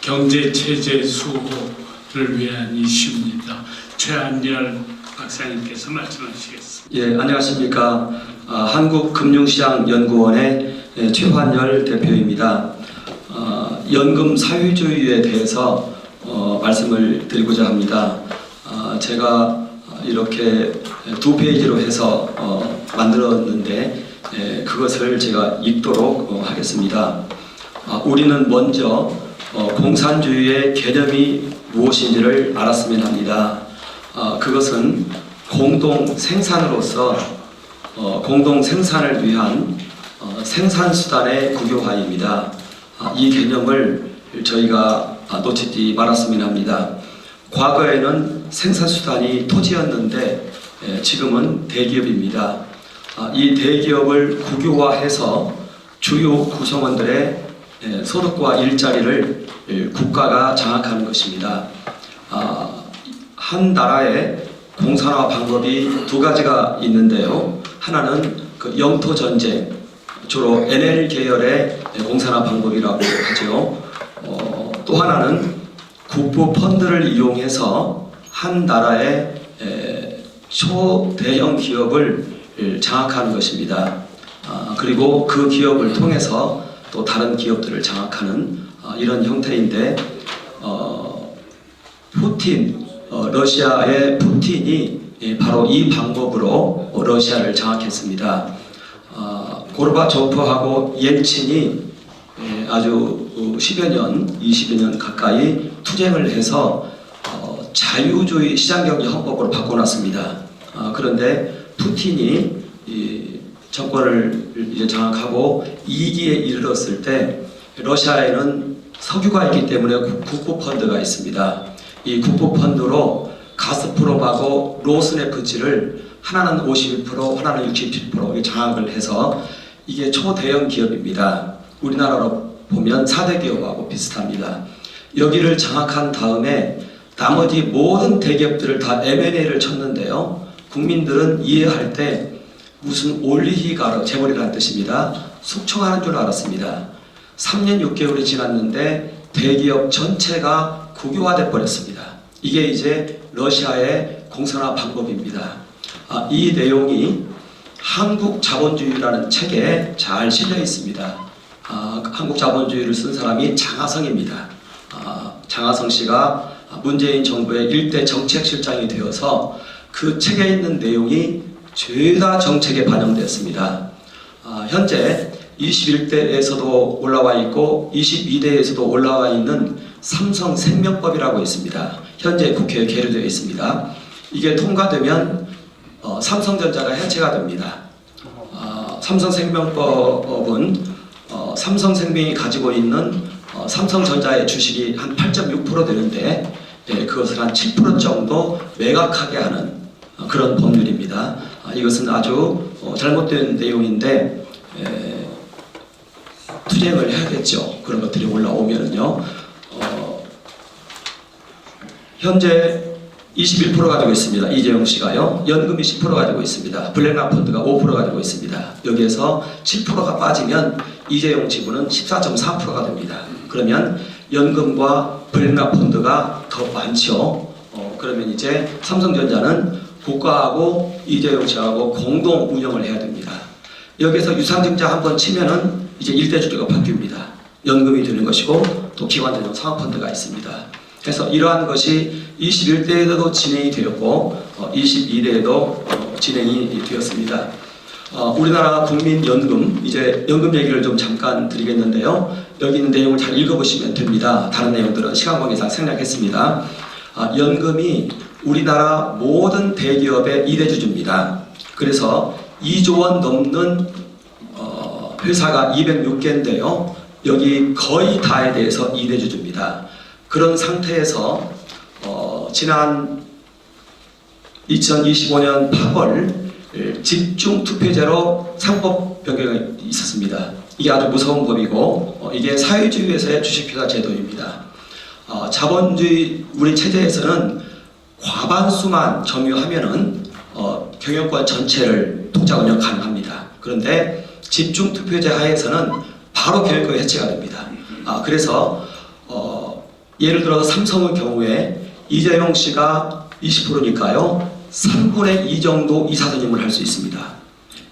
경제 체제 수호를 위한 이슈입니다. 최한열 박사님께서 말씀하시겠습니다.
예, 안녕하십니까. 한국금융시장연구원의 최환열 대표입니다. 연금 사회주의에 대해서 말씀을 드리고자 합니다. 제가 이렇게 두 페이지로 해서 만들었는데 그것을 제가 읽도록 하겠습니다. 우리는 먼저 공산주의의 개념이 무엇인지를 알았으면 합니다. 그것은 공동 생산으로서 공동 생산을 위한 생산수단의 국유화입니다. 이 개념을 저희가 놓치지 말았으면 합니다. 과거에는 생산수단이 토지였는데 지금은 대기업입니다. 이 대기업을 국유화해서 주요 구성원들의 소득과 일자리를 국가가 장악하는 것입니다. 한 나라의 공산화 방법이 두 가지가 있는데요. 하나는 그 영토 전쟁, 주로 NL 계열의 공산화 방법이라고 하죠. 또 하나는 국부 펀드를 이용해서 한 나라의 초대형 기업을 장악하는 것입니다. 그리고 그 기업을 통해서 또 다른 기업들을 장악하는 이런 형태인데, 러시아의 푸틴이 바로 이 방법으로 러시아를 장악했습니다. 고르바초프하고 옐친이 아주 10여 년, 20여 년 가까이 투쟁을 해서 자유주의 시장경제 헌법으로 바꿔놨습니다. 그런데 푸틴이 정권을 이제 장악하고 2기에 이르렀을 때 러시아에는 석유가 있기 때문에 국부펀드가 있습니다. 이 국부펀드로 가스프롬하고 로스네프트를 하나는 51%, 하나는 67% 장악을 해서 이게 초대형 기업입니다. 우리나라로 보면 4대 기업하고 비슷합니다. 여기를 장악한 다음에 나머지 모든 대기업들을 다 M&A를 쳤는데요. 국민들은 이해할 때 무슨 올리히가르, 재벌이라는 뜻입니다. 숙청하는 줄 알았습니다. 3년 6개월이 지났는데 대기업 전체가 국유화돼 버렸습니다. 이게 이제 러시아의 공산화 방법입니다. 이 내용이 한국 자본주의라는 책에 잘 실려 있습니다. 한국 자본주의를 쓴 사람이 장하성입니다. 장하성 씨가 문재인 정부의 1대 정책실장이 되어서 그 책에 있는 내용이 죄다 정책에 반영됐습니다. 현재 21대에서도 올라와 있고 22대에서도 올라와 있는 삼성생명법이라고 있습니다. 현재 국회에 계류되어 있습니다. 이게 통과되면 삼성전자가 해체가 됩니다. 삼성생명법은 삼성생명이 가지고 있는 삼성전자의 주식이 한 8.6% 되는데 그것을 한 7% 정도 매각하게 하는 그런 법률입니다. 이것은 아주 잘못된 내용인데 투쟁을 해야겠죠. 그런 것들이 올라오면은요. 현재 21% 가지고 있습니다. 이재용 씨가요. 연금이 10% 가지고 있습니다. 블랙락 펀드가 5% 가지고 있습니다. 여기에서 7%가 빠지면 이재용 지분은 14.4%가 됩니다. 그러면 연금과 블랙락 펀드가 더 많죠. 그러면 이제 삼성전자는 국가하고 이재용 씨하고 공동 운영을 해야 됩니다. 여기서 유상증자 한번 치면은 이제 1대 주주가 바뀝니다. 연금이 되는 것이고 또 기관전용 상업펀드가 있습니다. 그래서 이러한 것이 21대에도 진행이 되었고 22대에도 진행이 되었습니다. 우리나라 국민연금, 이제 연금 얘기를 좀 잠깐 드리겠는데요. 여기 있는 내용을 잘 읽어보시면 됩니다. 다른 내용들은 시간 관계상 생략했습니다. 연금이 우리나라 모든 대기업의 2대 주주입니다. 그래서 2조 원 넘는 회사가 206개인데요. 여기 거의 다에 대해서 2대 주주입니다. 그런 상태에서 지난 2025년 8월 집중 투표제로 상법 변경이 있었습니다. 이게 아주 무서운 법이고 이게 사회주의에서의 주식투자 제도입니다. 자본주의 우리 체제에서는 과반수만 점유하면은 경영권 전체를 독자 운영 가능합니다. 그런데 집중 투표제 하에서는 바로 경영권 해체가 됩니다. 그래서 예를 들어서 삼성의 경우에 이재용 씨가 20%니까요. 3분의 2 정도 이사선임을 할 수 있습니다.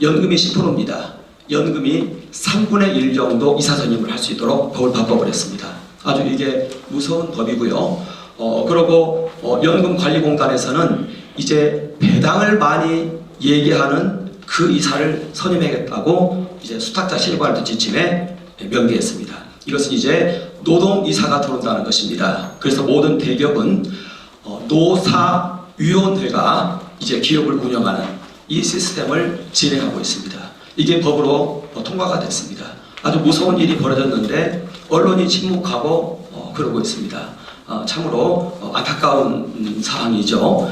연금이 10%입니다. 연금이 3분의 1 정도 이사선임을 할 수 있도록 법을 바꿔버렸습니다. 아주 이게 무서운 법이고요. 그리고 연금관리공단에서는 이제 배당을 많이 얘기하는 그 이사를 선임하겠다고 이제 수탁자 실과를 지침에 명기했습니다. 이것은 이제 노동이사가 들어온다는 것입니다. 그래서 모든 대기업은 노사위원회가 이제 기업을 운영하는 이 시스템을 진행하고 있습니다. 이게 법으로 통과가 됐습니다. 아주 무서운 일이 벌어졌는데 언론이 침묵하고 그러고 있습니다. 참으로 안타까운 사항이죠.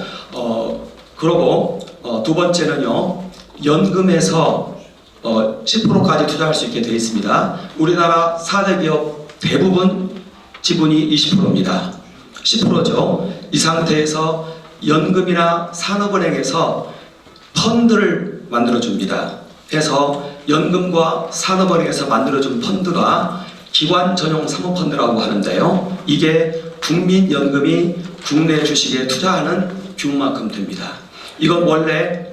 그리고 두 번째는요. 연금에서 10%까지 투자할 수 있게 되어 있습니다. 우리나라 4대 기업 대부분 지분이 20%입니다. 10%죠. 이 상태에서 연금이나 산업은행에서 펀드를 만들어줍니다. 해서 연금과 산업은행에서 만들어준 펀드가 기관 전용 사모펀드라고 하는데요. 이게 국민연금이 국내 주식에 투자하는 규모만큼 됩니다. 이건 원래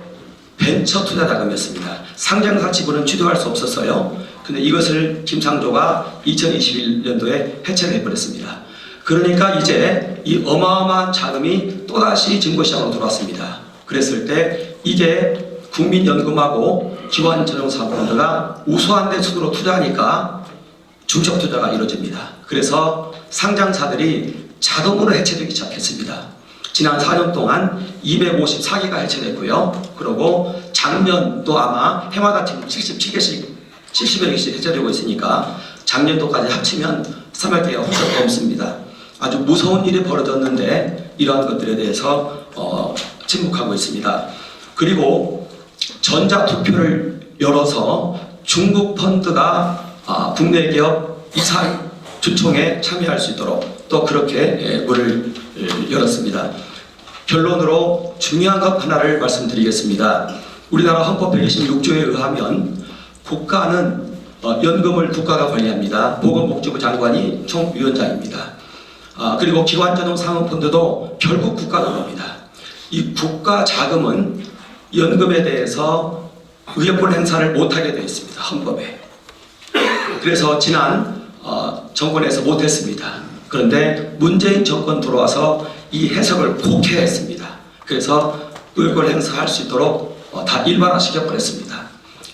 벤처 투자 자금이었습니다. 상장사치부는 취득할 수 없었어요. 근데 이것을 김상조가 2021년도에 해체를 해버렸습니다. 그러니까 이제 이 어마어마한 자금이 또다시 증거시장으로 들어왔습니다. 그랬을 때 이게 국민연금하고 기관 전용 사모펀드가 우수한 데 순으로 투자하니까 중첩 투자가 이루어집니다. 그래서 상장사들이 자동으로 해체되기 시작했습니다. 지난 4년 동안 254개가 해체됐고요. 그리고 작년도 아마 해마다 지금 77개씩 70여 개씩 해체되고 있으니까 작년도까지 합치면 300개가 훌쩍 넘습니다. 아주 무서운 일이 벌어졌는데 이러한 것들에 대해서 침묵하고 있습니다. 그리고 전자투표를 열어서 중국 펀드가 국내 기업 이사 주총에 참여할 수 있도록 또 그렇게 문을 열었습니다. 결론으로 중요한 것 하나를 말씀드리겠습니다. 우리나라 헌법 126조에 의하면 국가는 연금을 국가가 관리합니다. 보건복지부 장관이 총위원장입니다. 그리고 기관전용 사모펀드도 결국 국가 돈입니다. 이 국가 자금은 연금에 대해서 의결권 행사를 못하게 되어 있습니다. 헌법에. 그래서 지난 정권에서 못했습니다. 그런데 문재인 정권 들어와서 이 해석을 곡해 했습니다. 그래서 의결권 행사할 수 있도록 다 일반화시켜 버렸습니다.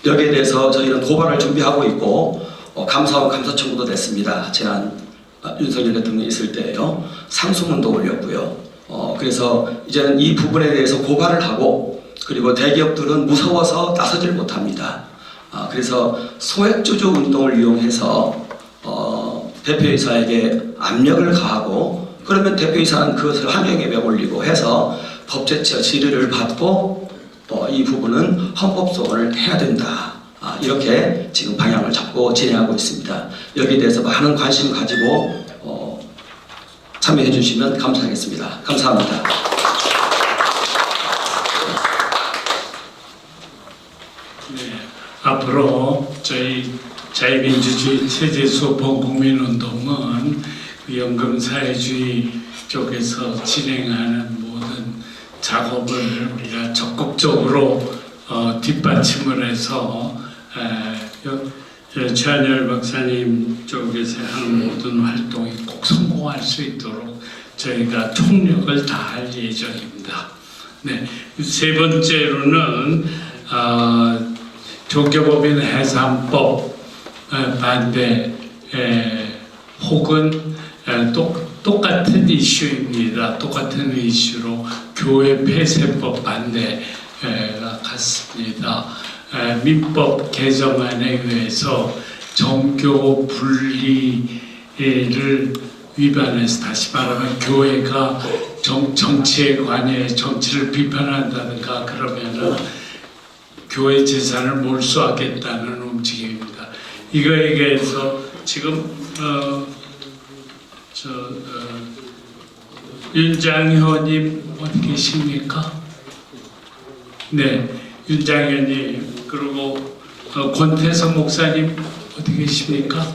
여기에 대해서 저희는 고발을 준비하고 있고 감사원 감사 청구도 냈습니다. 지난 윤석열 대통령이 있을 때예요. 상소문도 올렸고요. 그래서 이제는 이 부분에 대해서 고발을 하고 그리고 대기업들은 무서워서 나서질 못합니다. 그래서 소액주주 운동을 이용해서 대표이사에게 압력을 가하고 그러면 대표이사는 그것을 항의에 올리고 해서 법제처 질의를 받고 이 부분은 헌법소원을 해야 된다. 이렇게 지금 방향을 잡고 진행하고 있습니다. 여기에 대해서 많은 관심 가지고 참여해 주시면 감사하겠습니다. 감사합니다.
네, 앞으로 저희 자유민주주의 체제수 본국민운동은 연금사회주의 쪽에서 진행하는 모든 작업을 우리가 적극적으로 뒷받침을 해서 최한열 박사님 쪽에서 하는 모든 활동이 꼭 성공할 수 있도록 저희가 총력을 다할 예정입니다. 네, 세 번째로는 종교법인 해산법 반대 혹은 똑같은 이슈입니다. 똑같은 이슈로 교회 폐쇄법 반대가 같습니다. 민법 개정안에 의해서 정교 분리를 위반해서 다시 말하면 교회가 정치에 관여해 정치를 비판한다든가 그러면은 교회 재산을 몰수하겠다는 움직임입니다. 이거에 대해서 지금 윤장현님 어디 계십니까? 네, 윤장현님 그리고 권태선 목사님 어디 계십니까?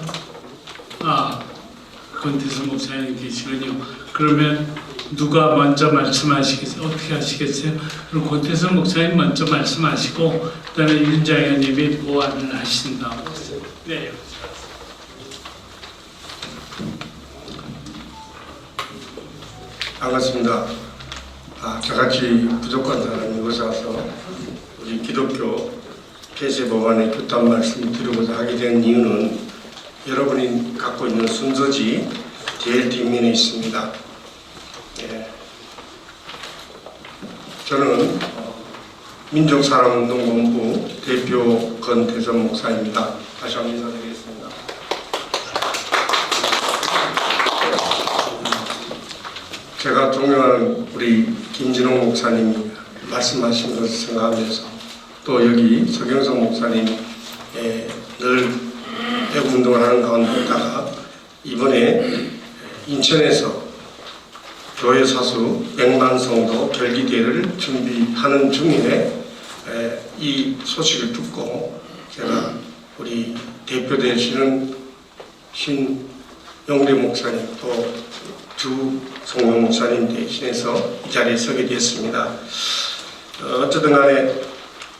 권태선 목사님 계시군요. 그러면 누가 먼저 말씀하시겠어요? 어떻게 하시겠어요? 그럼 권태선 목사님 먼저 말씀하시고 그다음에 윤장현님이 보완을 하신다고. 네.
반갑습니다. 저같이 부족한 사람이 오셔서 우리 기독교 폐쇄 법안에 규탄 말씀을 드리고자 하게 된 이유는 여러분이 갖고 있는 순서지 제일 뒷면에 있습니다. 예. 저는 민족사랑운동본부 대표 권태선 목사입니다. 다시 한번 인사드리겠습니다. 제가 존경하는 우리 김진홍 목사님이 말씀하신 것을 생각하면서 또 여기 서경석 목사님이 늘 배구운동을 하는 가운데다가 이번에 인천에서
교회 사수 100만 성도 결기대회를 준비하는 중에 이 소식을 듣고 제가 우리 대표 되시는 신영대 목사님 또 주성명 목사님 대신해서 이 자리에 서게 되었습니다. 어쨌든 간에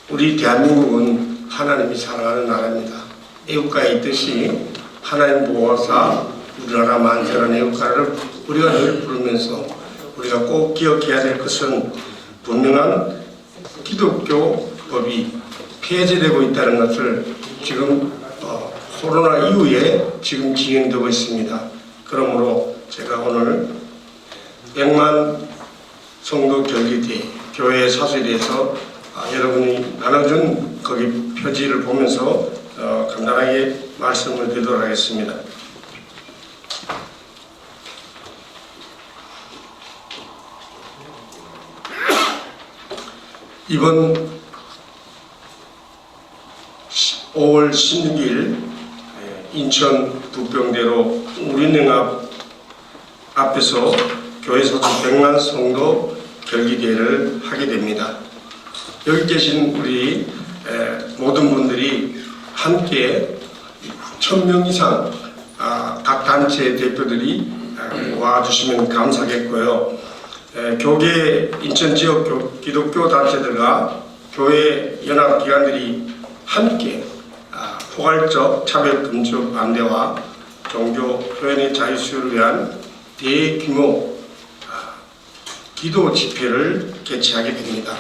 우리 대한민국은 하나님이 사랑하는 나라입니다. 애국가에 있듯이 하나님 보호사 우리나라 만세라는 애국가를 우리가 늘 부르면서 우리가 꼭 기억해야 될 것은 분명한 기독교 법이 폐지되고 있다는 것을 지금 코로나 이후에 지금 진행되고 있습니다. 그러므로 제가 오늘 100만 성도 결기대 교회 사수에 대해서 여러분이 나눠준 거기 표지를 보면서 간단하게 말씀을 드리도록 하겠습니다. 이번 5월 16일 인천 부평대로 우리능합 앞에서 교회 사수 100만 성도 결기대회를 하게 됩니다. 여기 계신 우리 모든 분들이 함께 1000명 이상 각 단체 대표들이 와주시면 감사하겠고요. 교계 인천 지역 기독교 단체들과 교회 연합기관들이 함께 포괄적 차별금지 반대와 종교 표현의 자유 수요를 위한 대규모 기도 집회를 개최하게 됩니다.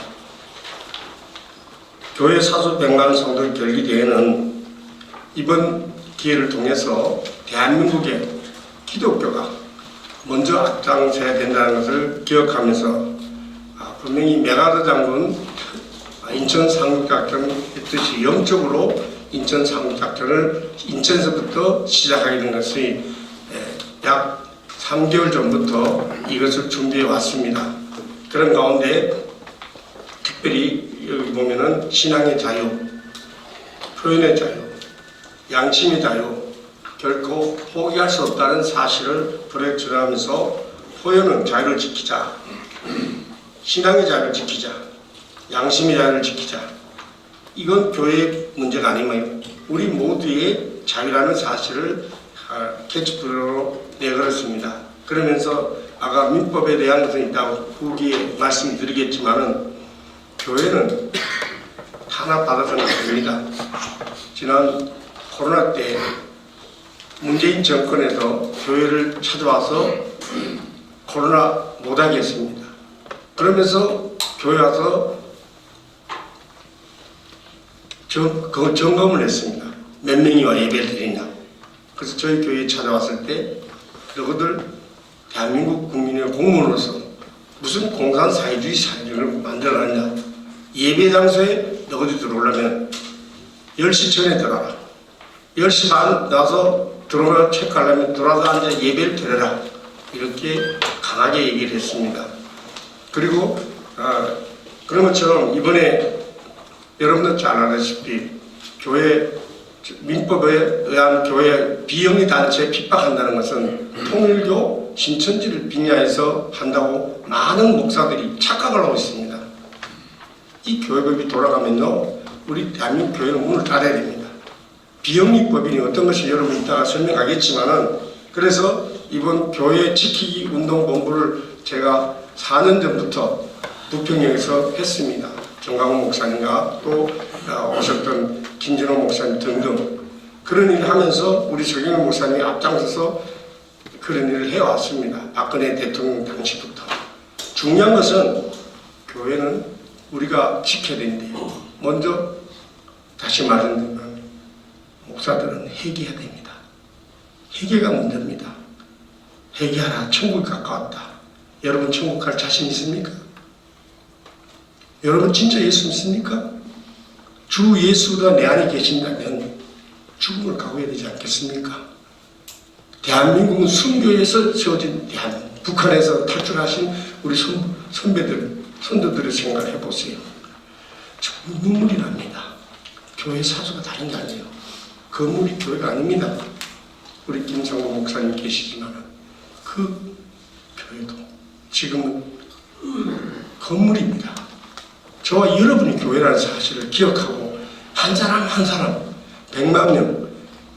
교회 사수 100만 성도 결기대회는 이번 기회를 통해서 대한민국의 기독교가 먼저 앞장서야 된다는 것을 기억하면서 분명히 메가더 장군 인천 상륙작전 했듯이 영적으로 인천 상륙작전을 인천에서부터 시작하게 된 것이 약 3개월 전부터 이것을 준비해 왔습니다. 그런 가운데 특별히 여기 보면은 신앙의 자유, 표현의 자유, 양심의 자유 결코 포기할 수 없다는 사실을 부르짖으면서 포용은 자유를 지키자, 신앙의 자유를 지키자, 양심의 자유를 지키자. 이건 교회의 문제가 아니면 우리 모두의 자유라는 사실을 캐치프레이로 내걸었습니다. 그러면서 아까 민법에 대한 것은 있다고 후기에 말씀드리겠지만은 교회는 탄압받아서는 안 됩니다. 지난 코로나 때 문재인 정권에서 교회를 찾아와서 코로나 못하게 했습니다. 그러면서 교회 와서 점검을 했습니다. 몇 명이 와 예배를 드리냐. 그래서 저희 교회에 찾아왔을 때 너희들 대한민국 국민의 공무원으로서 무슨 공산사회주의 사회를 만들어놨냐. 예배 장소에 너희들 들어오려면 10시 전에 들어와라. 10시 반 나서 들어가 체크하려면 들어와서 앉아 예배를 드려라. 이렇게 강하게 얘기를 했습니다. 그리고 그런 것처럼 이번에 여러분도 잘 아다시피 교회 민법에 의한 교회 비영리 단체에 핍박한다는 것은 통일교 신천지를 빙하해서 한다고 많은 목사들이 착각을 하고 있습니다. 이 교회법이 돌아가면요 우리 대한민국 교회는 문을 닫아야 됩니다. 비영리법이 어떤 것이 여러분 이따가 설명하겠지만은 그래서 이번 교회 지키기 운동본부를 제가 4년 전부터 부평역에서 했습니다. 정강훈 목사님과 또 오셨던 김진호 목사님 등등 그런 일을 하면서 우리 정영훈 목사님이 앞장서서 그런 일을 해왔습니다. 박근혜 대통령 당시부터. 중요한 것은 교회는 우리가 지켜야 되는데 먼저 다시 말하면 목사들은 회개해야 됩니다. 회개가 문제입니다. 회개하라. 천국이 가까웠다. 여러분 천국 갈 자신 있습니까? 여러분 진짜 예수 믿습니까? 주 예수가 내 안에 계신다면 죽음을 각오해야 되지 않겠습니까? 대한민국은 순교에서 세워진 대한민국, 북한에서 탈출하신 우리 선배들, 선도들의 생각을 해보세요. 정말 눈물이 납니다. 교회 사수가 다른 게 아니에요. 건물이 교회가 아닙니다. 우리 김상호 목사님 계시지만 그 교회도 지금은 건물입니다. 저와 여러분이 교회라는 사실을 기억하고 한 사람 한 사람 100만 명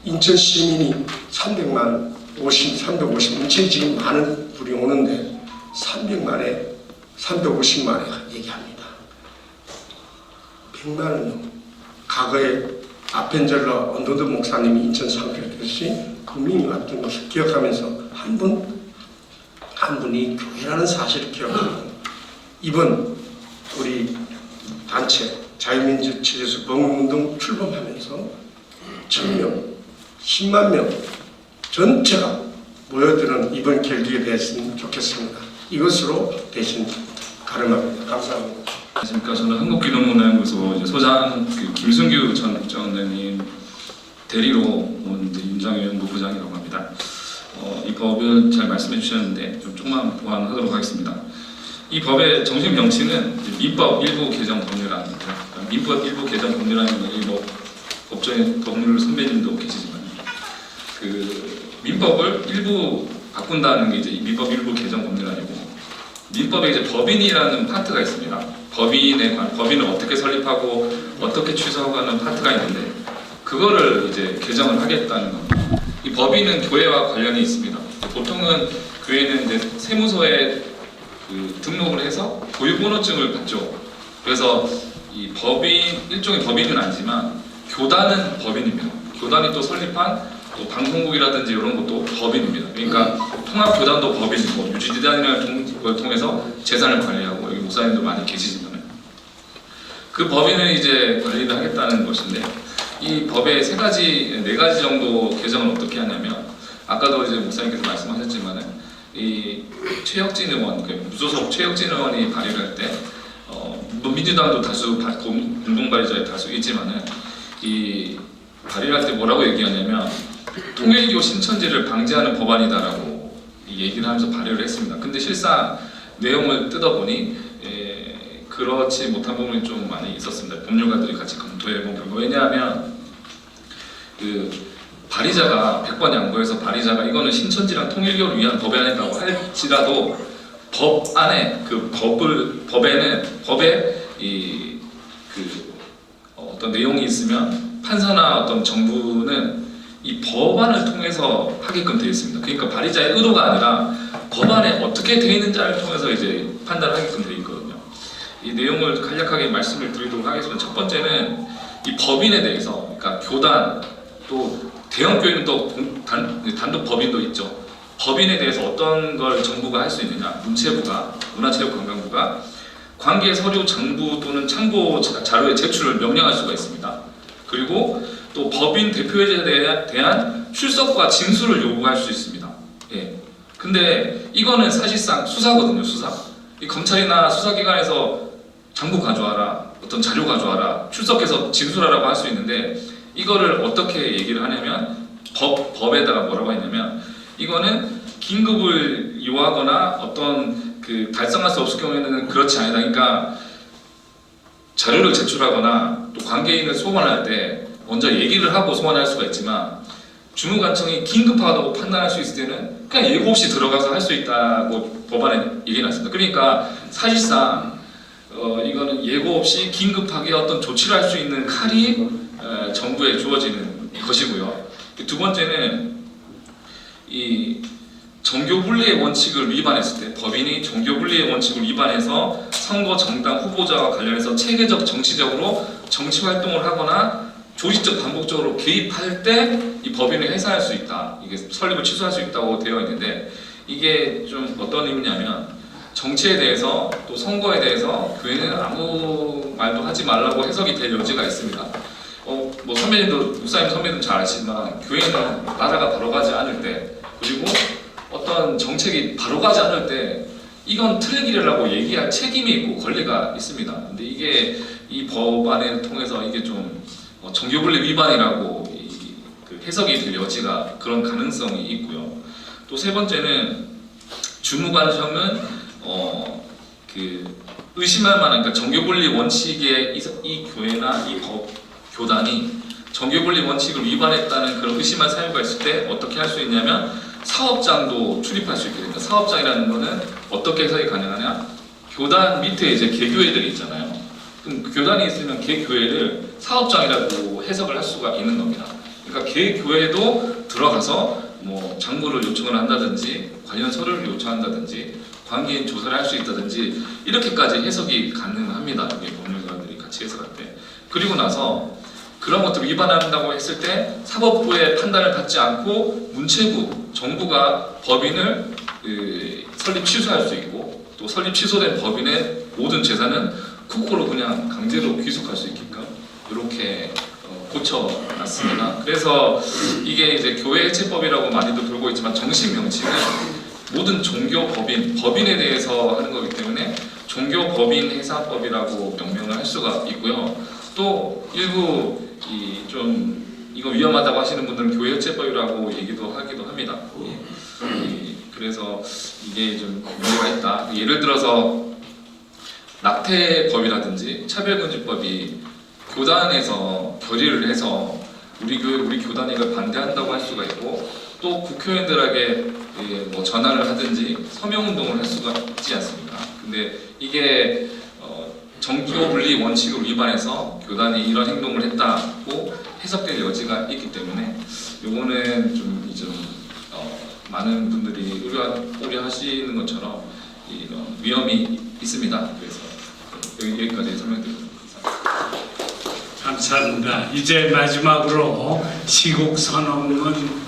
인천 시민이 350 인천이 지금 많은 분이 오는데 300만에 350만에 얘기합니다. 100만 원 과거에 아펜젤러 언더드 목사님이 인천 상주했듯이 국민이 왔던 것을 기억하면서 한 분이 교회라는 사실을 기억하고 이번 우리 단체 자유민주 체제에서 범운동 출범하면서 1000명, 10만 명 전체가 모여드는 이번 결기에 됐으면 좋겠습니다. 이것으로 대신 가름합니다. 감사합니다.
안녕하십니까. 저는 한국기독문화연구소 소장 김순규 전 국장님 대리로 온 윤장현 연구부장이라고 합니다. 이 법을 잘 말씀해 주셨는데 좀 조금만 보완하도록 하겠습니다. 이 법의 정식 명칭은 민법 일부 개정 법률안입니다. 민법 일부 개정 법률안은 뭐 법조인 법률 선배님도 계시지만 그 민법을 일부 바꾼다는 게 이제 민법 일부 개정 법률안이고 민법에 이제 법인이라는 파트가 있습니다. 법인을 어떻게 설립하고 어떻게 취소하는 파트가 있는데 그거를 이제 개정을 하겠다는 겁니다. 이 법인은 교회와 관련이 있습니다. 보통은 교회는 이제 세무서에 등록을 해서 고유번호증을 받죠. 그래서 이 법인 일종의 법인은 아니지만 교단은 법인입니다. 교단이 또 설립한 또 방송국이라든지 이런 것도 법인입니다. 그러니까 통합교단도 법인이고 유지재단이라는 걸 통해서 재산을 관리하고 여기 목사님도 많이 계시지만 그 법인을 이제 관리를 하겠다는 것인데 이 법의 네 가지 정도 개정을 어떻게 하냐면 아까도 이제 목사님께서 말씀하셨지만은 이 최혁진 의원, 무소속 최혁진 의원이 발의를 할 때 민주당도 다수 공동 발의자에 다수 있지만은 이 발의를 할 때 뭐라고 얘기하냐면 통일교 신천지를 방지하는 법안이다라고 얘기를 하면서 발의를 했습니다. 근데 실상 내용을 뜯어보니 그렇지 못한 부분이 좀 많이 있었습니다. 법률가들이 같이 검토해본 결과 왜냐하면 그 발의자가 100번 양보해서 발의자가 이거는 신천지랑 통일교를 위한 법안이라고 할지라도 법 안에 법에 어떤 내용이 있으면 판사나 어떤 정부는 이 법안을 통해서 하게끔 되어 있습니다. 그러니까 발의자의 의도가 아니라 법안에 어떻게 되어 있는지를 통해서 이제 판단하게끔 되어 있거든요. 이 내용을 간략하게 말씀을 드리도록 하겠습니다. 첫 번째는 이 법인에 대해서, 그러니까 교단 또 대형 교회는 또 단독 법인도 있죠. 법인에 대해서 어떤 걸 정부가 할 수 있느냐? 문화체육관광부가 관계 서류 장부 또는 참고 자료의 제출을 명령할 수가 있습니다. 그리고 또 법인 대표에 대한 출석과 진술을 요구할 수 있습니다. 예. 근데 이거는 사실상 수사거든요, 수사. 이 검찰이나 수사기관에서 장부 가져와라, 어떤 자료 가져와라, 출석해서 진술하라고 할 수 있는데 이거를 어떻게 얘기를 하냐면 법에다가 뭐라고 했냐면 이거는 긴급을 요하거나 어떤 달성할 수 없을 경우에는 그렇지 아니다. 그러니까 자료를 제출하거나 또 관계인을 소환할 때 먼저 얘기를 하고 소환할 수가 있지만 주무관청이 긴급하다고 판단할 수 있을 때는 그냥 예고 없이 들어가서 할 수 있다고 법안에 얘기해놨습니다. 그러니까 사실상 이거는 예고 없이 긴급하게 어떤 조치를 할 수 있는 칼이 정부에 주어지는 것이고요. 두 번째는 이 정교분리의 원칙을 위반했을 때 법인이 정교분리의 원칙을 위반해서 선거 정당 후보자와 관련해서 체계적 정치적으로 정치 활동을 하거나 조직적 반복적으로 개입할 때 이 법인을 해산할 수 있다. 이게 설립을 취소할 수 있다고 되어 있는데 이게 좀 어떤 의미냐면 정치에 대해서 또 선거에 대해서 교회는 아무 말도 하지 말라고 해석이 될 여지가 있습니다. 뭐 선배님도 목사님 선배님도 잘 아시지만 교회는 나라가 바로 가지 않을 때 그리고 어떤 정책이 바로 가지 않을 때 이건 틀린 길이라고 얘기할 책임이 있고 권리가 있습니다. 근데 이게 이 법안을 통해서 이게 좀 정교분리 위반이라고 해석이 될 여지가 그런 가능성이 있고요. 또 세 번째는 주무관청은 의심할 만한 그러니까 정교분리 원칙에 이 교회나 이 교단이 정교분리 원칙을 위반했다는 그런 의심할 사유가 있을 때 어떻게 할 수 있냐면 사업장도 출입할 수 있게 됩니다. 사업장이라는 거는 어떻게 해석이 가능하냐? 교단 밑에 이제 개교회들이 있잖아요. 그럼 교단이 있으면 개교회를 사업장이라고 해석을 할 수가 있는 겁니다. 그러니까 개교회도 들어가서 뭐 장부를 요청을 한다든지 관련 서류를 요청한다든지 관계인 조사를 할 수 있다든지 이렇게까지 해석이 가능합니다. 이게 법률가들이 같이 해석할 때. 그리고 나서 그런 것들을 위반한다고 했을 때 사법부의 판단을 받지 않고 문체부, 정부가 법인을 설립 취소할 수 있고 또 설립 취소된 법인의 모든 재산은 국고로 그냥 강제로 귀속할 수 있게끔 이렇게 고쳐놨습니다. 그래서 이게 이제 교회 해체법이라고 많이도 돌고 있지만 정식 명칭은 모든 종교 법인에 대해서 하는 거기 때문에 종교 법인 해산법이라고 명명을 할 수가 있고요. 또 일부 좀 이거 위험하다고 하시는 분들은 교회 해체법이라고 얘기도 하기도 합니다. 그래서 이게 좀 문제가 있다. 예를 들어서 낙태법이라든지 차별금지법이 교단에서 결의를 해서 우리 교단이 이걸 반대한다고 할 수가 있고 또 국회의원들에게 뭐 전화를 하든지 서명운동을 할 수가 있지 않습니까? 근데 이게 정교 분리 원칙을 위반해서 교단이 이런 행동을 했다고 해석될 여지가 있기 때문에 요거는 좀 많은 분들이 우려하시는 것처럼 이런 위험이 있습니다. 그래서 여기까지 설명드립니다.
감사합니다. 이제 마지막으로 시국 선언문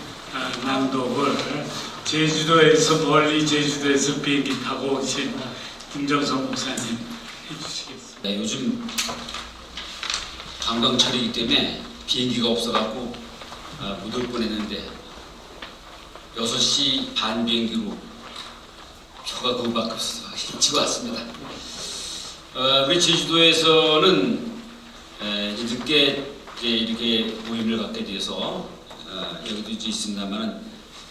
낭독을 제주도에서 멀리 제주도에서 비행기 타고 오신 김정선 목사님 해주시겠습니다.
네, 요즘 관광철이기 때문에 비행기가 없어갖고 못 올 뻔했는데 6시 반 비행기로 표가 그거밖에 없어서 일찍 왔습니다. 우리 제주도에서는 늦게 이렇게 모임을 갖게 돼서 여기도 있습니다만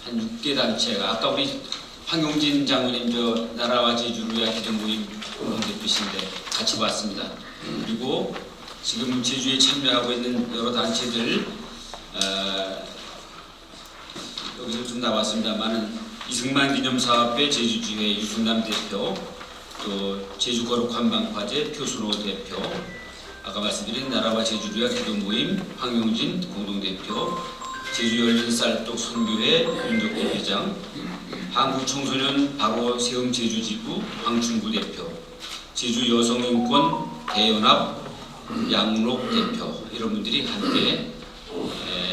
한 6개 단체가 아까 우리 황용진 장로님 나라와 제주를 위한 기도 모임 대표신데 같이 왔습니다. 그리고 지금 제주에 참여하고 있는 여러 단체들 여기서 좀 나왔습니다만은 이승만 기념사업회 제주지회 유승남 대표, 또 제주거룩한방파제 표순호 대표, 아까 말씀드린 나라와 제주를 위한 기도 모임 황용진 공동대표, 제주열린쌀떡 선교회 윤덕기 회장, 한국청소년 바로 세움 제주지부 황충구 대표, 제주여성인권 대연합 양문옥 대표 이런 분들이 함께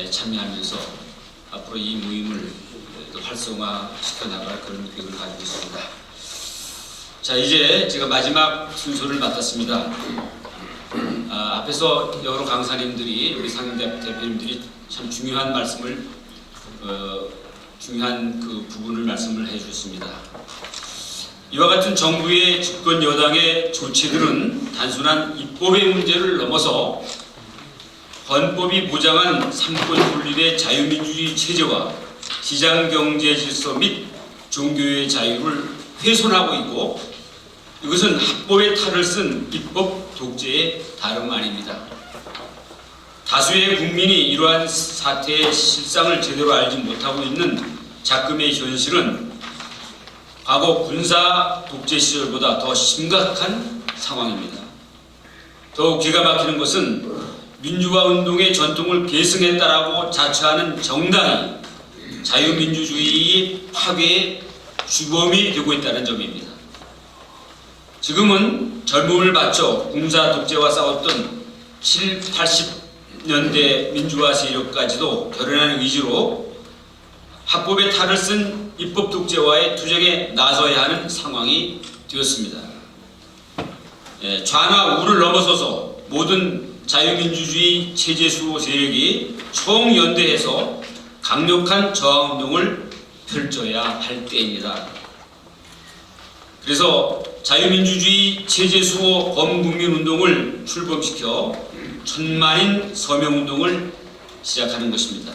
참여하면서 앞으로 이 모임을 활성화시켜 나갈 그런 계획을 가지고 있습니다. 자, 이제 제가 마지막 순서를 맡았습니다. 앞에서 여러 강사님들이 우리 상임대 대표님들이 참 중요한 말씀을 중요한 그 부분을 말씀을 해주셨습니다. 이와 같은 정부의 집권 여당의 조치들은 단순한 입법의 문제를 넘어서 헌법이 보장한 삼권 분립의 자유민주주의 체제와 시장경제 질서 및 종교의 자유를 훼손하고 있고 이것은 합법의 탈을 쓴 입법 독재의 다름 아닙니다. 다수의 국민이 이러한 사태의 실상을 제대로 알지 못하고 있는 작금의 현실은 과거 군사 독재 시절보다 더 심각한 상황입니다. 더욱 기가 막히는 것은 민주화 운동의 전통을 계승했다라고 자처하는 정당이 자유민주주의 파괴의 주범이 되고 있다는 점입니다. 지금은 젊음을 바쳐 군사 독재와 싸웠던 70, 80년대 민주화 세력까지도 결연한 의지로 합법의 탈을 쓴 입법 독재와의 투쟁에 나서야 하는 상황이 되었습니다. 좌나 우를 넘어서서 모든 자유민주주의 체제 수호 세력이 총연대해서 강력한 저항운동을 펼쳐야 할 때입니다. 그래서 자유민주주의 체제 수호 범국민운동을 출범시켜 천만인 서명운동을 시작하는 것입니다.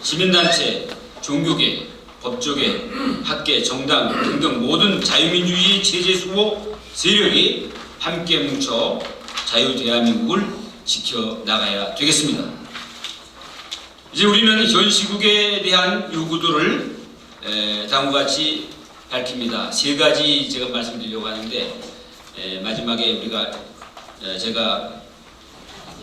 시민단체, 종교계, 법조계, 학계, 정당 등등 모든 자유민주주의 체제 수호 세력이 함께 뭉쳐 자유 대한민국을 지켜나가야 되겠습니다. 이제 우리는 현 시국에 대한 요구들을 다음과 같이 밝힙니다. 세 가지 제가 말씀드리려고 하는데 마지막에 우리가 제가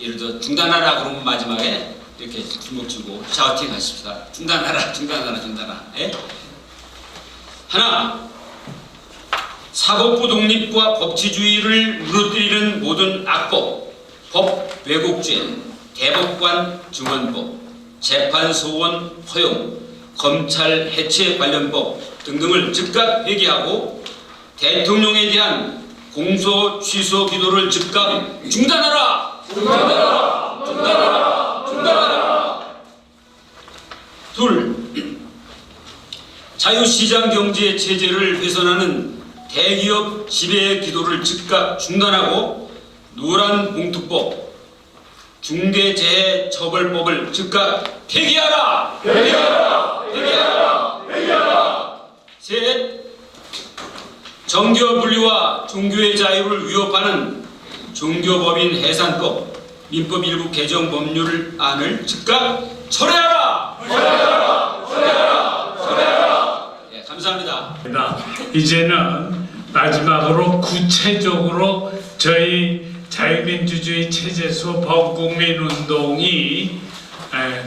예를 들어 중단하라 그러면 마지막에 이렇게 주먹 쥐고 샤우팅 하십시다. 중단하라, 중단하라, 중단하라. 예? 하나, 사법부 독립과 법치주의를 무너뜨리는 모든 악법, 법 왜곡죄, 대법관 증언법, 재판소원 허용, 검찰 해체 관련법 등등을 즉각 폐기하고 대통령에 대한 공소 취소 기도를 즉각 중단하라! 중단하라! 중단하라! 중단하라! 둘, 자유시장 경제 체제를 훼손하는 대기업 지배 기도를 즉각 중단하고 노란봉투법, 중대재해처벌법을 즉각 폐기하라! 폐기하라! 폐기하라! 폐기하라! 셋, 정교 분리와 종교의 자유를 위협하는 종교법인 해산법, 민법 일부 개정 법률안을 즉각 철회하라! 철회하라! 철회하라! 철회하라! 네, 감사합니다.
이제는 마지막으로 구체적으로 저희 자유민주주의 체제수 범국민운동이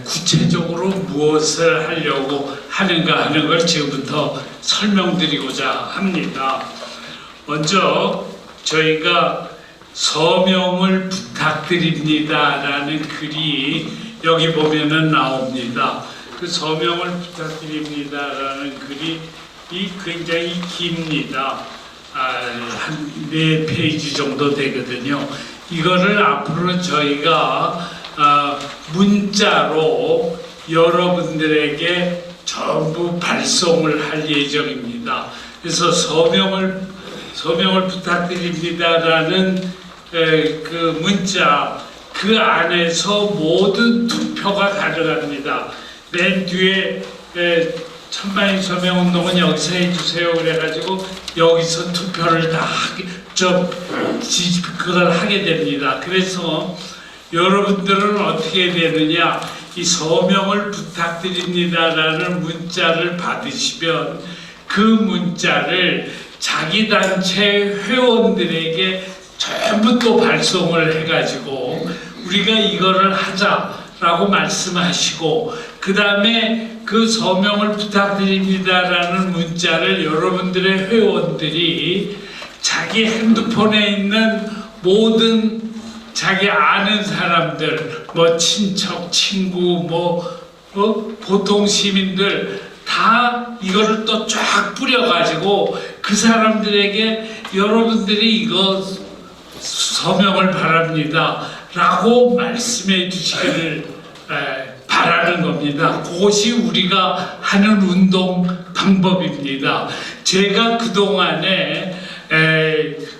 구체적으로 무엇을 하려고 하는가 하는 걸 지금부터 설명드리고자 합니다. 먼저 저희가 서명을 부탁드립니다 라는 글이 여기 보면은 나옵니다. 그 서명을 부탁드립니다 라는 글이 굉장히 깁니다. 한 4페이지 정도 되거든요. 이거를 앞으로 저희가 문자로 여러분들에게 전부 발송을 할 예정입니다. 그래서 서명을 부탁드립니다라는 그 문자 그 안에서 모든 투표가 가능합니다. 맨 뒤에 천만인 서명운동은 여기서 해주세요 그래가지고 여기서 투표를 다 그걸 하게 됩니다. 그래서 여러분들은 어떻게 되느냐, 이 서명을 부탁드립니다라는 문자를 받으시면 그 문자를 자기 단체 회원들에게 전부 또 발송을 해가지고 우리가 이거를 하자라고 말씀하시고, 그 다음에 그 서명을 부탁드립니다라는 문자를 여러분들의 회원들이 자기 핸드폰에 있는 모든 자기 아는 사람들, 뭐 친척, 친구, 보통 시민들 다 이거를 또 쫙 뿌려가지고 그 사람들에게 여러분들이 이거 서명을 바랍니다 라고 말씀해 주시기를 바라는 겁니다. 그것이 우리가 하는 운동 방법입니다. 제가 그동안에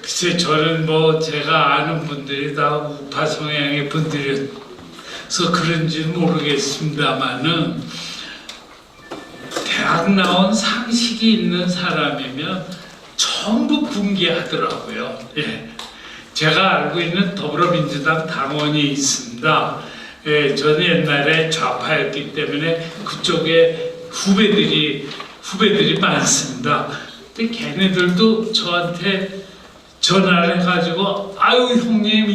글쎄 저는 제가 아는 분들이 다 우파 성향의 분들이어서 그런지는 모르겠습니다만은 대학 나온 상식이 있는 사람이면 전부 분개하더라고요. 예. 제가 알고 있는 더불어민주당 당원이 있습니다. 예, 저는 옛날에 좌파였기 때문에 그쪽에 후배들이 많습니다. 근데 걔네들도 저한테 전화를 해가지고 아유 형님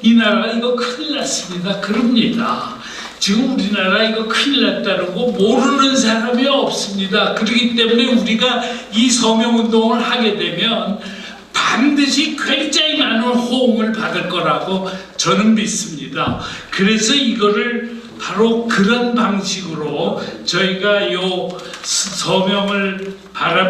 이 나라 이거 큰일 났습니다 그럽니다. 지금 우리나라 이거 큰일 났다는 거 모르는 사람이 없습니다. 그렇기 때문에 우리가 이 서명운동을 하게 되면 반드시 굉장히 많은 호응을 받을 거라고 저는 믿습니다. 그래서 이거를 바로 그런 방식으로 저희가 요 서명을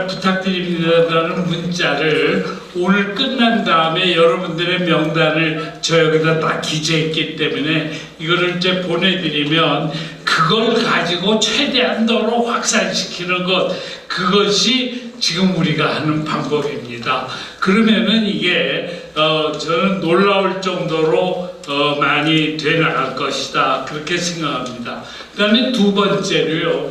부탁드립니다라는 문자를 오늘 끝난 다음에 여러분들의 명단을 저 여기다 딱 기재했기 때문에 이거를 이제 보내드리면 그걸 가지고 최대한도로 확산시키는 것, 그것이 지금 우리가 하는 방법입니다. 그러면은 이게 저는 놀라울 정도로 많이 돼 나갈 것이다 그렇게 생각합니다. 그 다음에 두 번째로요,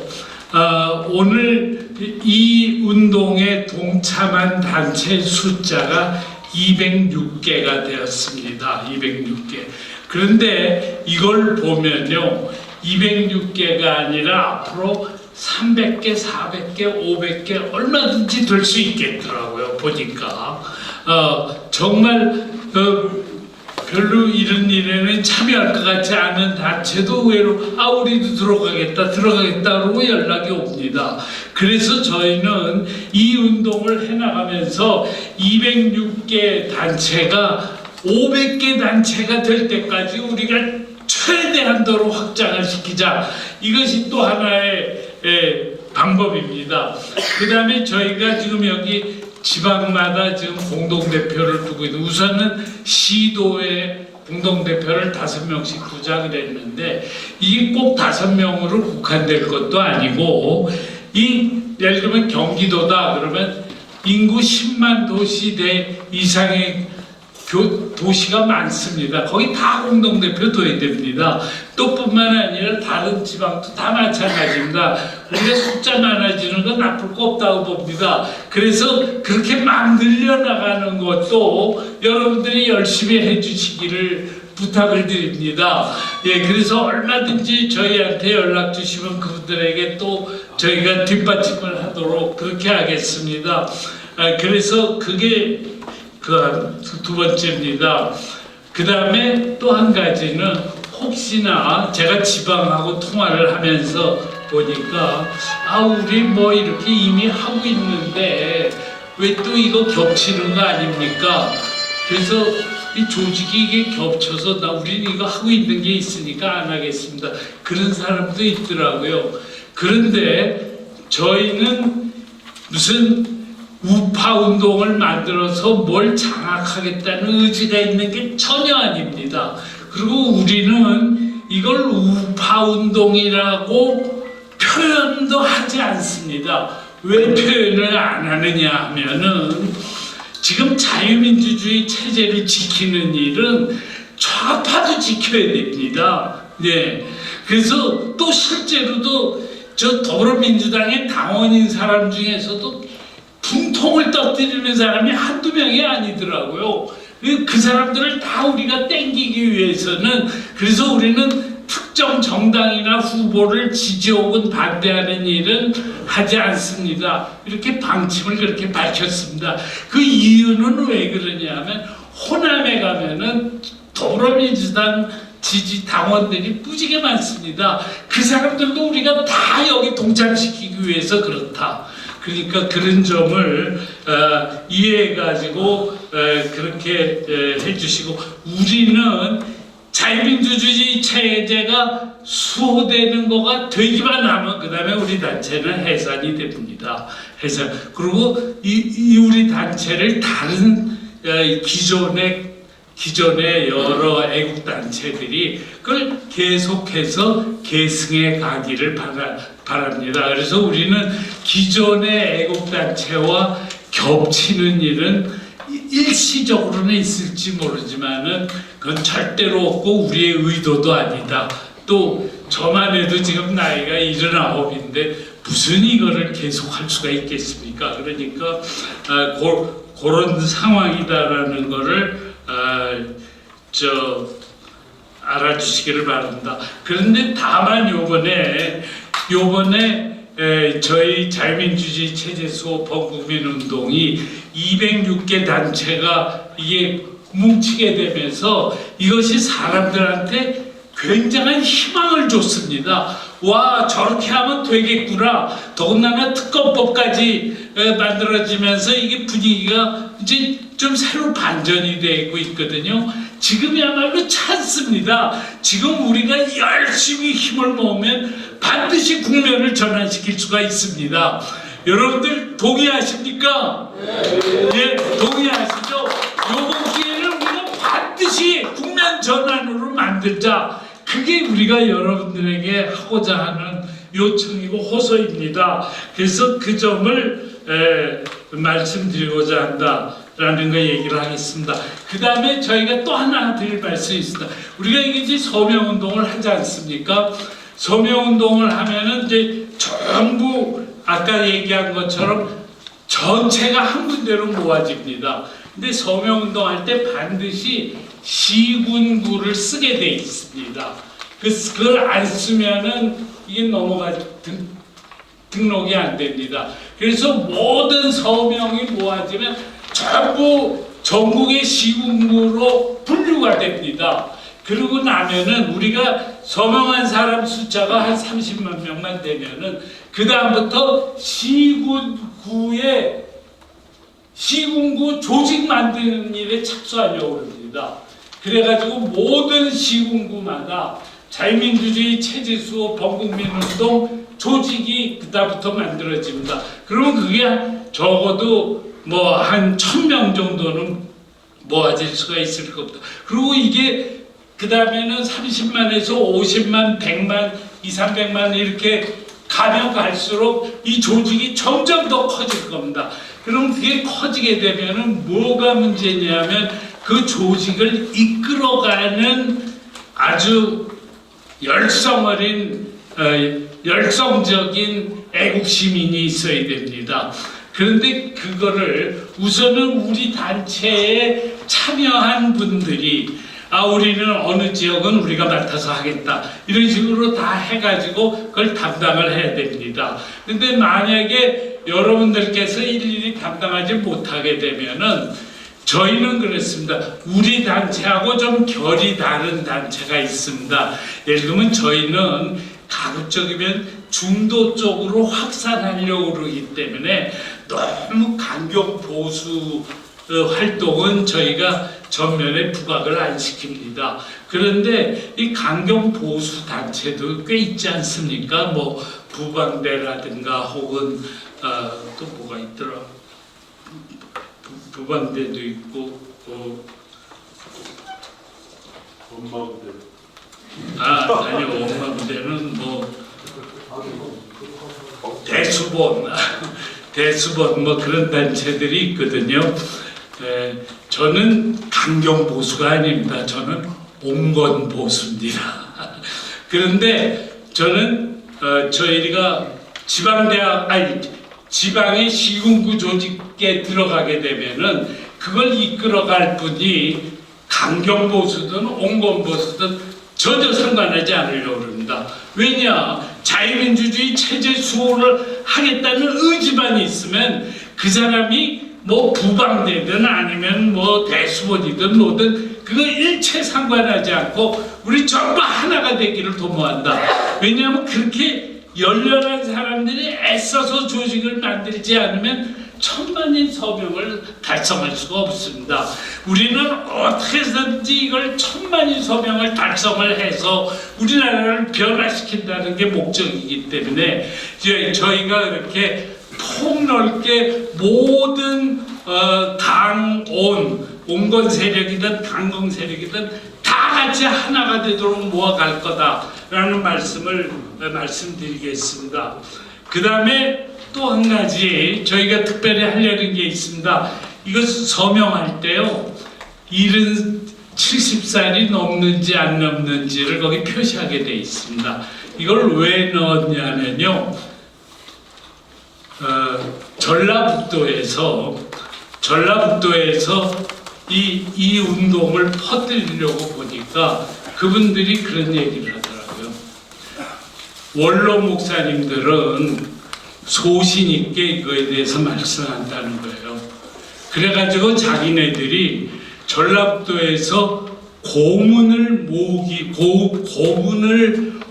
오늘 이 운동에 동참한 단체 숫자가 206개가 되었습니다. 206개. 그런데 이걸 보면요, 206개가 아니라 앞으로 300개, 400개, 500개 얼마든지 될 수 있겠더라고요. 보니까 정말 별로 이런 일에는 참여할 것 같지 않은 단체도 의외로 우리도 들어가겠다 그러고 연락이 옵니다. 그래서 저희는 이 운동을 해나가면서 206개 단체가 500개 단체가 될 때까지 우리가 최대한도로 확장을 시키자. 이것이 또 하나의 방법입니다. 그 다음에 저희가 지금 여기 지방마다 지금 공동대표를 두고 있는, 우선은 시도에 공동대표를 5명씩 두자 그랬는데 이게 꼭 5명으로 국한될 것도 아니고, 예를 들면 경기도다 그러면 인구 10만 도시대 이상의 도시가 많습니다. 거기 다 공동대표 둬야 됩니다. 또 뿐만 아니라 다른 지방도 다 마찬가지입니다. 우리가 숫자 많아지는 건 나쁠 거 없다고 봅니다. 그래서 그렇게 막 늘려나가는 것도 여러분들이 열심히 해주시기를 부탁을 드립니다. 그래서 얼마든지 저희한테 연락 주시면 그분들에게 또 저희가 뒷받침을 하도록 그렇게 하겠습니다. 그래서 그게 두 번째입니다. 그 다음에 또 한 가지는, 혹시나 제가 지방하고 통화를 하면서 보니까 우리 뭐 이렇게 이미 하고 있는데 왜 또 이거 겹치는 거 아닙니까? 그래서 이 조직이 이게 겹쳐서 우리는 이거 하고 있는 게 있으니까 안 하겠습니다. 그런 사람도 있더라고요. 그런데 저희는 무슨 우파 운동을 만들어서 뭘 장악하겠다는 의지가 있는 게 전혀 아닙니다. 그리고 우리는 이걸 우파 운동이라고 표현도 하지 않습니다. 왜 표현을 안 하느냐 하면은, 지금 자유민주주의 체제를 지키는 일은 좌파도 지켜야 됩니다. 그래서 또 실제로도 저 더불어민주당의 당원인 사람 중에서도 분통을 터뜨리는 사람이 한두 명이 아니더라고요. 그 사람들을 다 우리가 땡기기 위해서는, 그래서 우리는 특정 정당이나 후보를 지지 혹은 반대하는 일은 하지 않습니다. 이렇게 방침을 그렇게 밝혔습니다. 그 이유는 왜 그러냐면, 호남에 가면은 더불어민주당 지지 당원들이 무지개 많습니다. 그 사람들도 우리가 다 여기 동참시키기 위해서 그렇다. 그러니까 그런 점을 이해해가지고 그렇게 해주시고, 우리는 자유민주주의 체제가 수호되는 거가 되기만 하면 그 다음에 우리 단체는 해산이 됩니다. 해산. 그리고 이 우리 단체를 다른 기존의 여러 애국 단체들이 그걸 계속해서 계승해 가기를 바랍니다. 그래서 우리는 기존의 애국 단체와 겹치는 일은 일시적으로는 있을지 모르지만은 그건 절대로 없고 우리의 의도도 아니다. 또 저만 해도 지금 나이가 79인데 무슨 이거를 계속할 수가 있겠습니까? 그러니까 그런 상황이다라는 거를 알아주시기를 바랍니다. 그런데 다만 요번에 저희 자유민주주의 체제수호 범국민운동이 206개 단체가 이게 뭉치게 되면서 이것이 사람들한테 굉장한 희망을 줬습니다. 와, 저렇게 하면 되겠구나. 더군다나 특검법까지 만들어지면서 이게 분위기가 이제 좀 새로 반전이 되고 있거든요. 지금이야말로 찬스입니다. 지금 우리가 열심히 힘을 모으면 반드시 국면을 전환시킬 수가 있습니다. 여러분들 동의하십니까? 네, 동의하시죠? 이번 기회를 우리가 반드시 국면 전환으로 만들자. 그게 우리가 여러분들에게 하고자 하는 요청이고 호소입니다. 그래서 그 점을 말씀드리고자 한다라는 거 얘기를 하겠습니다. 그 다음에 저희가 또 하나 드릴 말씀이 있습니다. 우리가 이제 서명운동을 하지 않습니까? 서명운동을 하면은 이제 전부 아까 얘기한 것처럼 전체가 한 군데로 모아집니다. 근데 서명운동 할 때 반드시 시군구를 쓰게 돼 있습니다. 그걸 안 쓰면은 이게 등록이 안 됩니다. 그래서 모든 서명이 모아지면 전부 전국의 시군구로 분류가 됩니다. 그러고 나면은 우리가 서명한 사람 숫자가 한 30만 명만 되면은 그 다음부터 시군구 조직 만드는 일에 착수하려고 합니다. 그래가지고 모든 시군구마다 자유민주주의 체제수호 범국민운동 조직이 그다음부터 만들어집니다. 그러면 그게 적어도 뭐 한 1000명 정도는 모아질 수가 있을 겁니다. 그리고 이게 그 다음에는 30만에서 50만, 100만, 200~300만 이렇게 가면 갈수록 이 조직이 점점 더 커질 겁니다. 그럼 그게 커지게 되면은 뭐가 문제냐면 그 조직을 이끌어가는 아주 열성적인 애국 시민이 있어야 됩니다. 그런데 그거를 우선은 우리 단체에 참여한 분들이 우리는 어느 지역은 우리가 맡아서 하겠다 이런 식으로 다 해가지고 그걸 담당을 해야 됩니다. 근데 만약에 여러분들께서 일일이 담당하지 못하게 되면은 저희는 그렇습니다. 우리 단체하고 좀 결이 다른 단체가 있습니다. 예를 들면 저희는 가급적이면 중도 쪽으로 확산하려고 그러기 때문에 너무 강경 보수 활동은 저희가 전면에 부각을 안 시킵니다. 그런데 이 강경 보수 단체도 꽤 있지 않습니까? 뭐 부방대라든가 혹은 또 뭐가 있더라? 부방대도 있고 엄마부대. 아니요, 엄마부대는 뭐 대수본 뭐 그런 단체들이 있거든요. 저는 강경 보수가 아닙니다. 저는 온건 보수입니다. 그런데 저는 저희가 지방의 시군구 조직에 들어가게 되면은 그걸 이끌어갈 분이 강경 보수든 온건 보수든 전혀 상관하지 않으려고 합니다. 왜냐? 자유민주주의 체제 수호를 하겠다는 의지만 있으면 그 사람이 뭐 부방대든 아니면 뭐 대수본이든 뭐든 그거 일체 상관하지 않고 우리 전부 하나가 되기를 도모한다. 왜냐하면 그렇게 열렬한 사람들이 애써서 조직을 만들지 않으면 천만인 서명을 달성할 수가 없습니다. 우리는 어떻게 해서든지 이걸 천만인 서명을 달성을 해서 우리나라를 변화시킨다는 게 목적이기 때문에 저희가 이렇게 폭넓게 모든 온건 세력이든 강공 세력이든 다 같이 하나가 되도록 모아갈 거다라는 말씀을 말씀드리겠습니다. 그 다음에 또 한 가지 저희가 특별히 하려는 게 있습니다. 이것 서명할 때요, 70살이 넘는지 안 넘는지를 거기 표시하게 돼 있습니다. 이걸 왜 넣었냐면요, 전라북도에서 이 운동을 퍼뜨리려고 보니까 그분들이 그런 얘기를 하더라고요. 원로 목사님들은 소신 있게 이거에 대해서 말씀한다는 거예요. 그래가지고 자기네들이 전라북도에서 고문을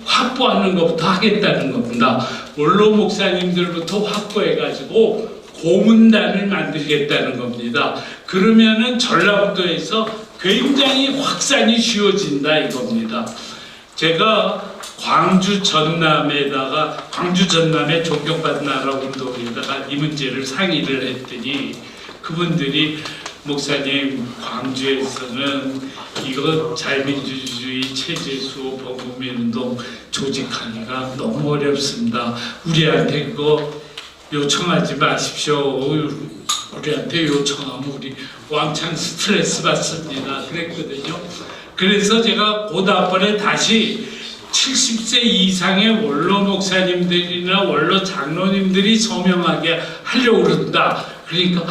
확보하는 것부터 하겠다는 겁니다. 원로 목사님들부터 확보해가지고 고문단을 만들겠다는 겁니다. 그러면은 전라북도에서 굉장히 확산이 쉬워진다 이겁니다. 제가 광주 전남에 존경받는 나라 운동에다가 이 문제를 상의를 했더니 그분들이 목사님, 광주에서는 이거 자유민주주의 체제 수호 범국민운동 조직하기가 너무 어렵습니다. 우리한테 그거 요청하지 마십시오. 우리한테 요청하면 우리 왕창 스트레스 받습니다. 그랬거든요. 그래서 제가 그 다음번에 다시 70세 이상의 원로 목사님들이나 원로 장로님들이 서명하게 하려고 그런다. 그러니까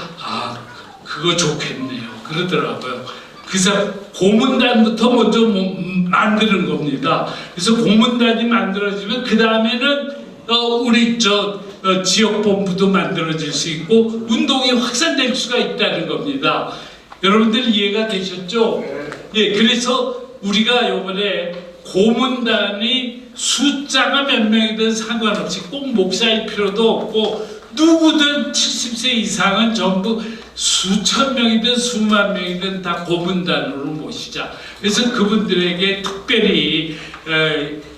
그거 좋겠네요. 그러더라고요. 그래서 고문단부터 먼저 만드는 겁니다. 그래서 고문단이 만들어지면 그 다음에는 우리 지역본부도 만들어질 수 있고 운동이 확산될 수가 있다는 겁니다. 여러분들 이해가 되셨죠? 예, 그래서 우리가 이번에 고문단이 숫자가 몇 명이든 상관없이 꼭 목사일 필요도 없고 누구든 70세 이상은 전부 수천 명이든 수만 명이든 다 고문단으로 모시자. 그래서 그분들에게 특별히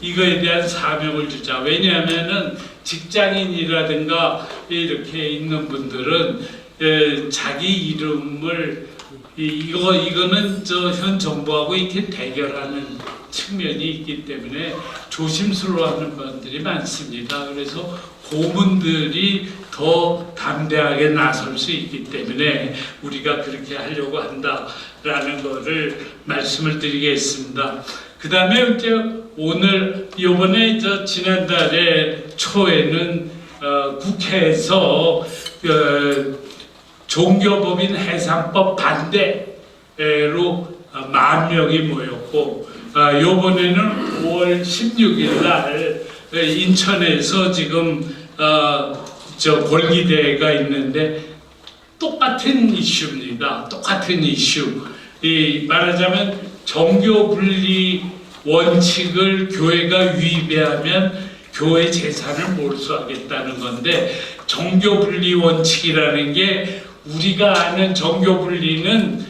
이거에 대한 사명을 주자. 왜냐하면은 직장인이라든가 이렇게 있는 분들은 자기 이름을 이거는 현 정부하고 이렇게 대결하는 측면이 있기 때문에 조심스러워하는 분들이 많습니다. 그래서 고문들이 더 담대하게 나설 수 있기 때문에 우리가 그렇게 하려고 한다라는 것을 말씀을 드리겠습니다. 그 다음에 이제 오늘 이번에 지난달에 초에는 국회에서 종교법인 해상법 반대로 10,000명이 모였고 이번에는 5월 16일 날 인천에서 지금 골기대회가 있는데 똑같은 이슈입니다. 똑같은 이슈. 말하자면 정교 분리 원칙을 교회가 위배하면 교회 재산을 몰수하겠다는 건데 정교 분리 원칙이라는 게 우리가 아는 정교 분리는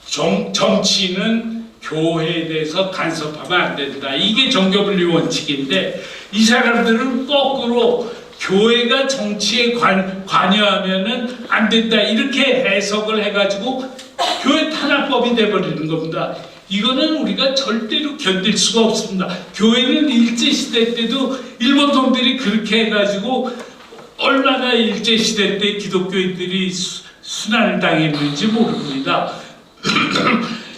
정치는 교회에 대해서 간섭하면 안 된다. 이게 정교 분리 원칙인데 이 사람들은 거꾸로 교회가 정치에 관여하면은 안 된다. 이렇게 해석을 해가지고 교회 탄압법이 돼버리는 겁니다. 이거는 우리가 절대로 견딜 수가 없습니다. 교회는 일제시대 때도 일본 놈들이 그렇게 해가지고 얼마나 일제시대 때 기독교인들이 순환을 당했는지 모릅니다.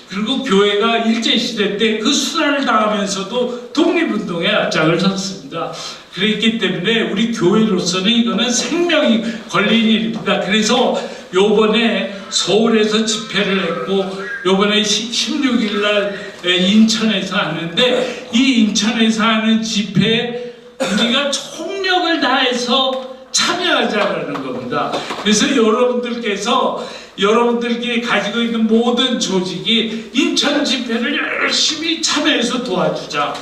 그리고 교회가 일제시대 때 그 순환을 당하면서도 독립운동에 앞장을 섰습니다. 그랬기 때문에 우리 교회로서는 이거는 생명이 걸린 일입니다. 그래서 요번에 서울에서 집회를 했고 요번에 16일 날 인천에서 하는데 이 인천에서 하는 집회에 우리가 총력을 다해서 참여하자는 겁니다. 그래서 여러분들께 가지고 있는 모든 조직이 인천 집회를 열심히 참여해서 도와주자.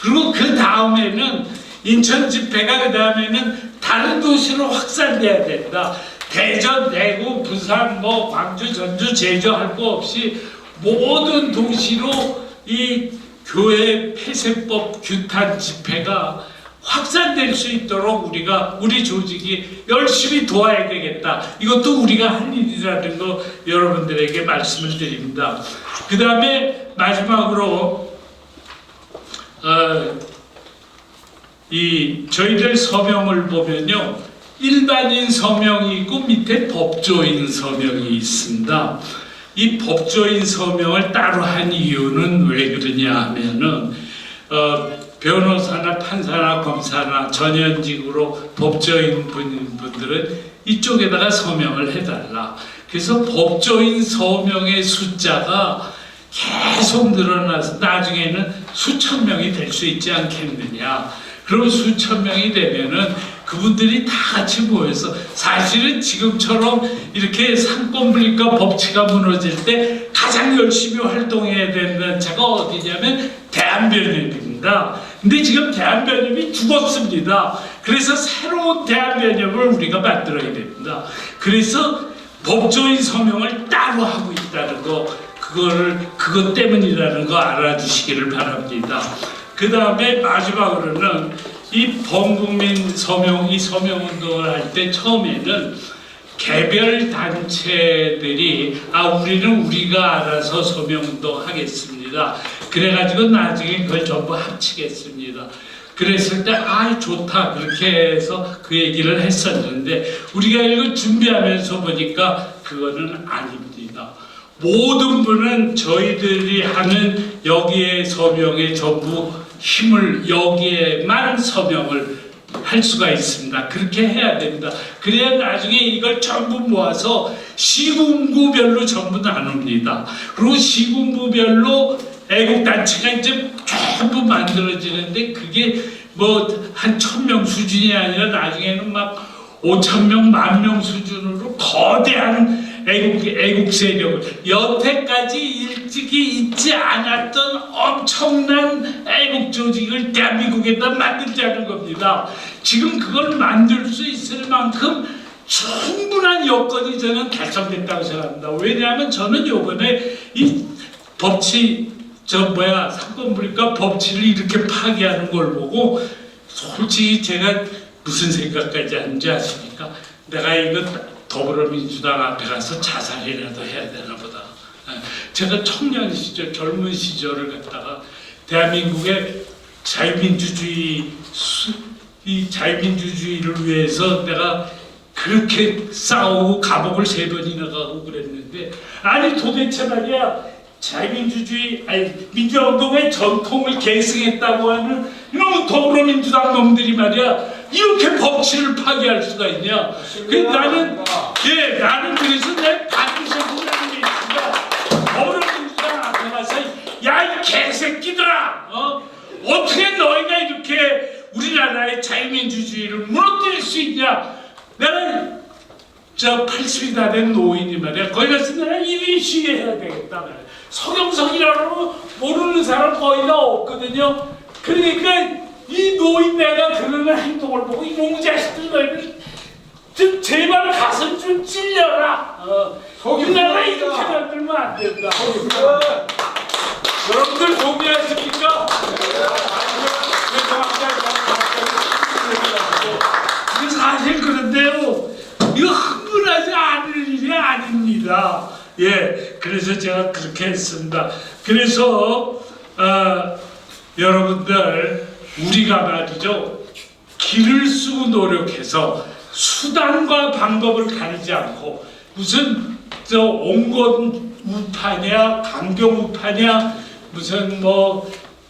그리고 그 다음에는 인천 집회가 그 다음에는 다른 도시로 확산돼야 된다. 대전, 대구, 부산, 광주, 전주, 제주 할 거 없이 모든 도시로 이 교회 폐쇄법 규탄 집회가 확산될 수 있도록 우리 조직이 열심히 도와야 되겠다. 이것도 우리가 할 일이라는 거 여러분들에게 말씀을 드립니다. 그 다음에 마지막으로 저희들 서명을 보면요, 일반인 서명이 있고 밑에 법조인 서명이 있습니다. 이 법조인 서명을 따로 한 이유는 왜 그러냐 하면은 변호사나 판사나 검사나 전현직으로 법조인 분들은 이쪽에다가 서명을 해달라. 그래서 법조인 서명의 숫자가 계속 늘어나서 나중에는 수천 명이 될 수 있지 않겠느냐. 그럼 수천 명이 되면은 그분들이 다 같이 모여서 사실은 지금처럼 이렇게 상권분립과 법치가 무너질 때 가장 열심히 활동해야 되는 자가 어디냐면 대한변협입니다. 근데 지금 대한변협이 죽었습니다. 그래서 새로운 대한변협을 우리가 만들어야 됩니다. 그래서 법조인 서명을 따로 하고 있다는 거, 그것 때문이라는 거 알아주시기를 바랍니다. 그 다음에 마지막으로는 이 범국민 서명, 이 서명운동을 할 때 처음에는 개별 단체들이 우리는 우리가 알아서 서명운동 하겠습니다. 그래가지고 나중에 그걸 전부 합치겠습니다. 그랬을 때 좋다 그렇게 해서 그 얘기를 했었는데 우리가 이거 준비하면서 보니까 그거는 아닙니다. 모든 분은 저희들이 하는 여기에 서명에 전부 힘을 여기에만 서명을 할 수가 있습니다. 그렇게 해야 됩니다. 그래야 나중에 이걸 전부 모아서 시군구별로 전부 나눕니다. 그리고 시군구별로 애국단체가 이제 전부 만들어지는데 그게 뭐 한 1000명 수준이 아니라 나중에는 막 5,000명, 10,000명 수준으로 거대한 애국 세력을, 여태까지 일찍이 있지 않았던 엄청난 애국 조직을 대한민국에다 만들자는 겁니다. 지금 그걸 만들 수 있을 만큼 충분한 여건이 저는 달성됐다고 생각합니다. 왜냐하면 저는 요번에 이 사건불가 법치를 이렇게 파괴하는 걸 보고 솔직히 제가 무슨 생각까지 하는지 아십니까? 내가 이거 더불어민주당 앞에 가서 자살이라도 해야 되나 보다. 제가 청년 시절, 젊은 시절을 갖다가 대한민국의 자유민주주의를 위해서 내가 그렇게 싸우고 감옥을 3번이나 가고 그랬는데, 아니 도대체 말이야, 민주화운동의 전통을 계승했다고 하는 이놈의 더불어민주당 놈들이 말이야, 이렇게 법치를 파괴할 수가 있냐? 나는 그래서 내 반드시 하는 게 있습니다. 더불어민주당 앞에 가서 야 이 개새끼들아, 어떻게 너희가 이렇게 우리나라의 자유민주주의를 무너뜨릴 수 있냐? 내가 80이 다 된 노인이 말이야, 거기 가서 내가 1인 시위해야 되겠다 말이야. 서경석이라고 모르는 사람 거의 다 없거든요. 그러니까 이 노인 내가 그러는 행동을 보고 이놈 자식들 너희들 좀 제발 가슴 좀 찔려라. 우리나라 이렇게 만들면 안 된다. 여러분들 동의하십니까? 사실 그런데요, 이거 흥분하지 않을 일이 아닙니다. 예, 그래서 제가 그렇게 했습니다. 그래서 여러분들, 우리가 말이죠, 길을 쓰고 노력해서 수단과 방법을 가리지 않고 무슨 온건 우파냐, 강경 우파냐, 무슨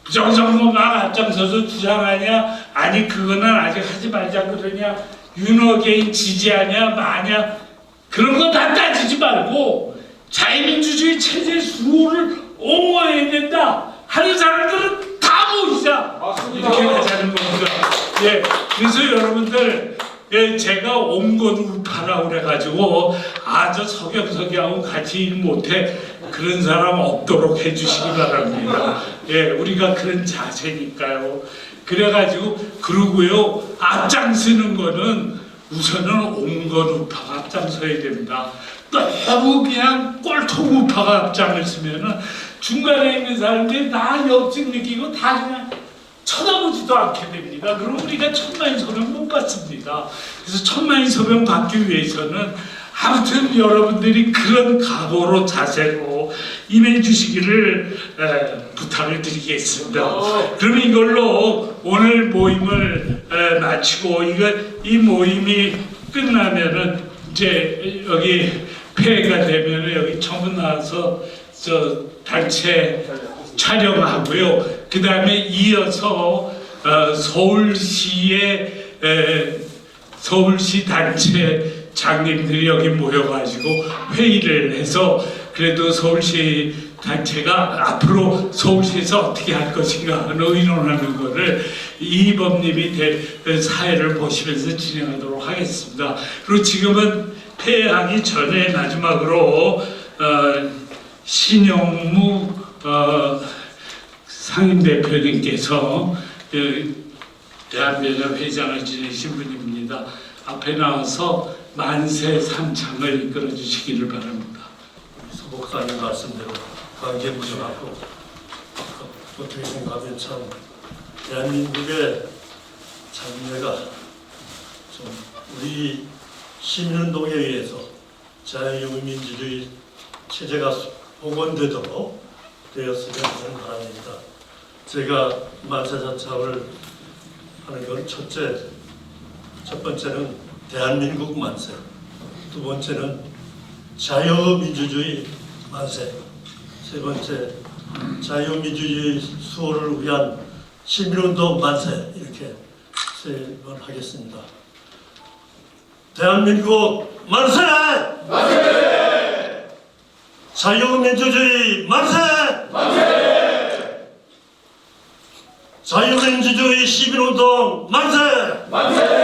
부정선거 막 앞장서서 주장하냐, 아니 그거는 아직 하지 말자 그러냐, 윤호개인 지지하냐 마냐, 그런 거 다 따지지 말고 자유민주주의 체제 수호를 옹호해야 된다 하는 사람들은 다 모이자, 이렇게 하자는 겁니다. 예, 그래서 여러분들, 예, 제가 온건 우파라고 그래가지고 저 서경석이하고 같이 일 못해, 그런 사람 없도록 해주시기 바랍니다. 예, 우리가 그런 자세니까요. 그래가지고 그러고요, 앞장서는 거는 우선은 온건 우파가 앞장서야 됩니다. 너무 그냥 꼴통 우파가 앞장을 쓰면은 중간에 있는 사람들이 다 역증 느끼고 다 그냥 쳐다보지도 않게 됩니다. 그럼 우리가 천만인 소명 못 받습니다. 그래서 천만인 소명 받기 위해서는 아무튼 여러분들이 그런 각오로 자세로 임해 주시기를 부탁을 드리겠습니다. 그러면 이걸로 오늘 모임을 마치고, 이 모임이 끝나면은 이제 여기 폐회가 되면은 여기 청문 나와서 단체 촬영하고요. 그 다음에 이어서 서울시 단체 장님들이 여기 모여가지고 회의를 해서, 그래도 서울시 단체가 앞으로 서울시에서 어떻게 할 것인가 하는 의논하는 거를 이범님이 사회를 보시면서 진행하도록 하겠습니다. 그리고 지금은 폐회하기 전에 마지막으로 신영무 상임대표님께서 대한변협 회장을 지내신 분입니다. 앞에 나와서 만세 삼창을 이끌어 주시기를 바랍니다.
목사님 말씀대로 관계부정하고 어떻게 생각하면 참 대한민국의 장래가 좀 우리 시민운동에 의해서 자유민주주의 체제가 복원되도록 되었으면 하는 바람입니다. 제가 만세삼창을 하는 건 첫 번째는 대한민국 만세, 두 번째는 자유민주주의 만세, 세 번째 자유민주주의 수호를 위한 시민운동 만세, 이렇게 세 번 하겠습니다. 대한민국 만세! 만세! 자유민주주의 만세! 만세! 자유민주주의 시민운동 만세!
만세!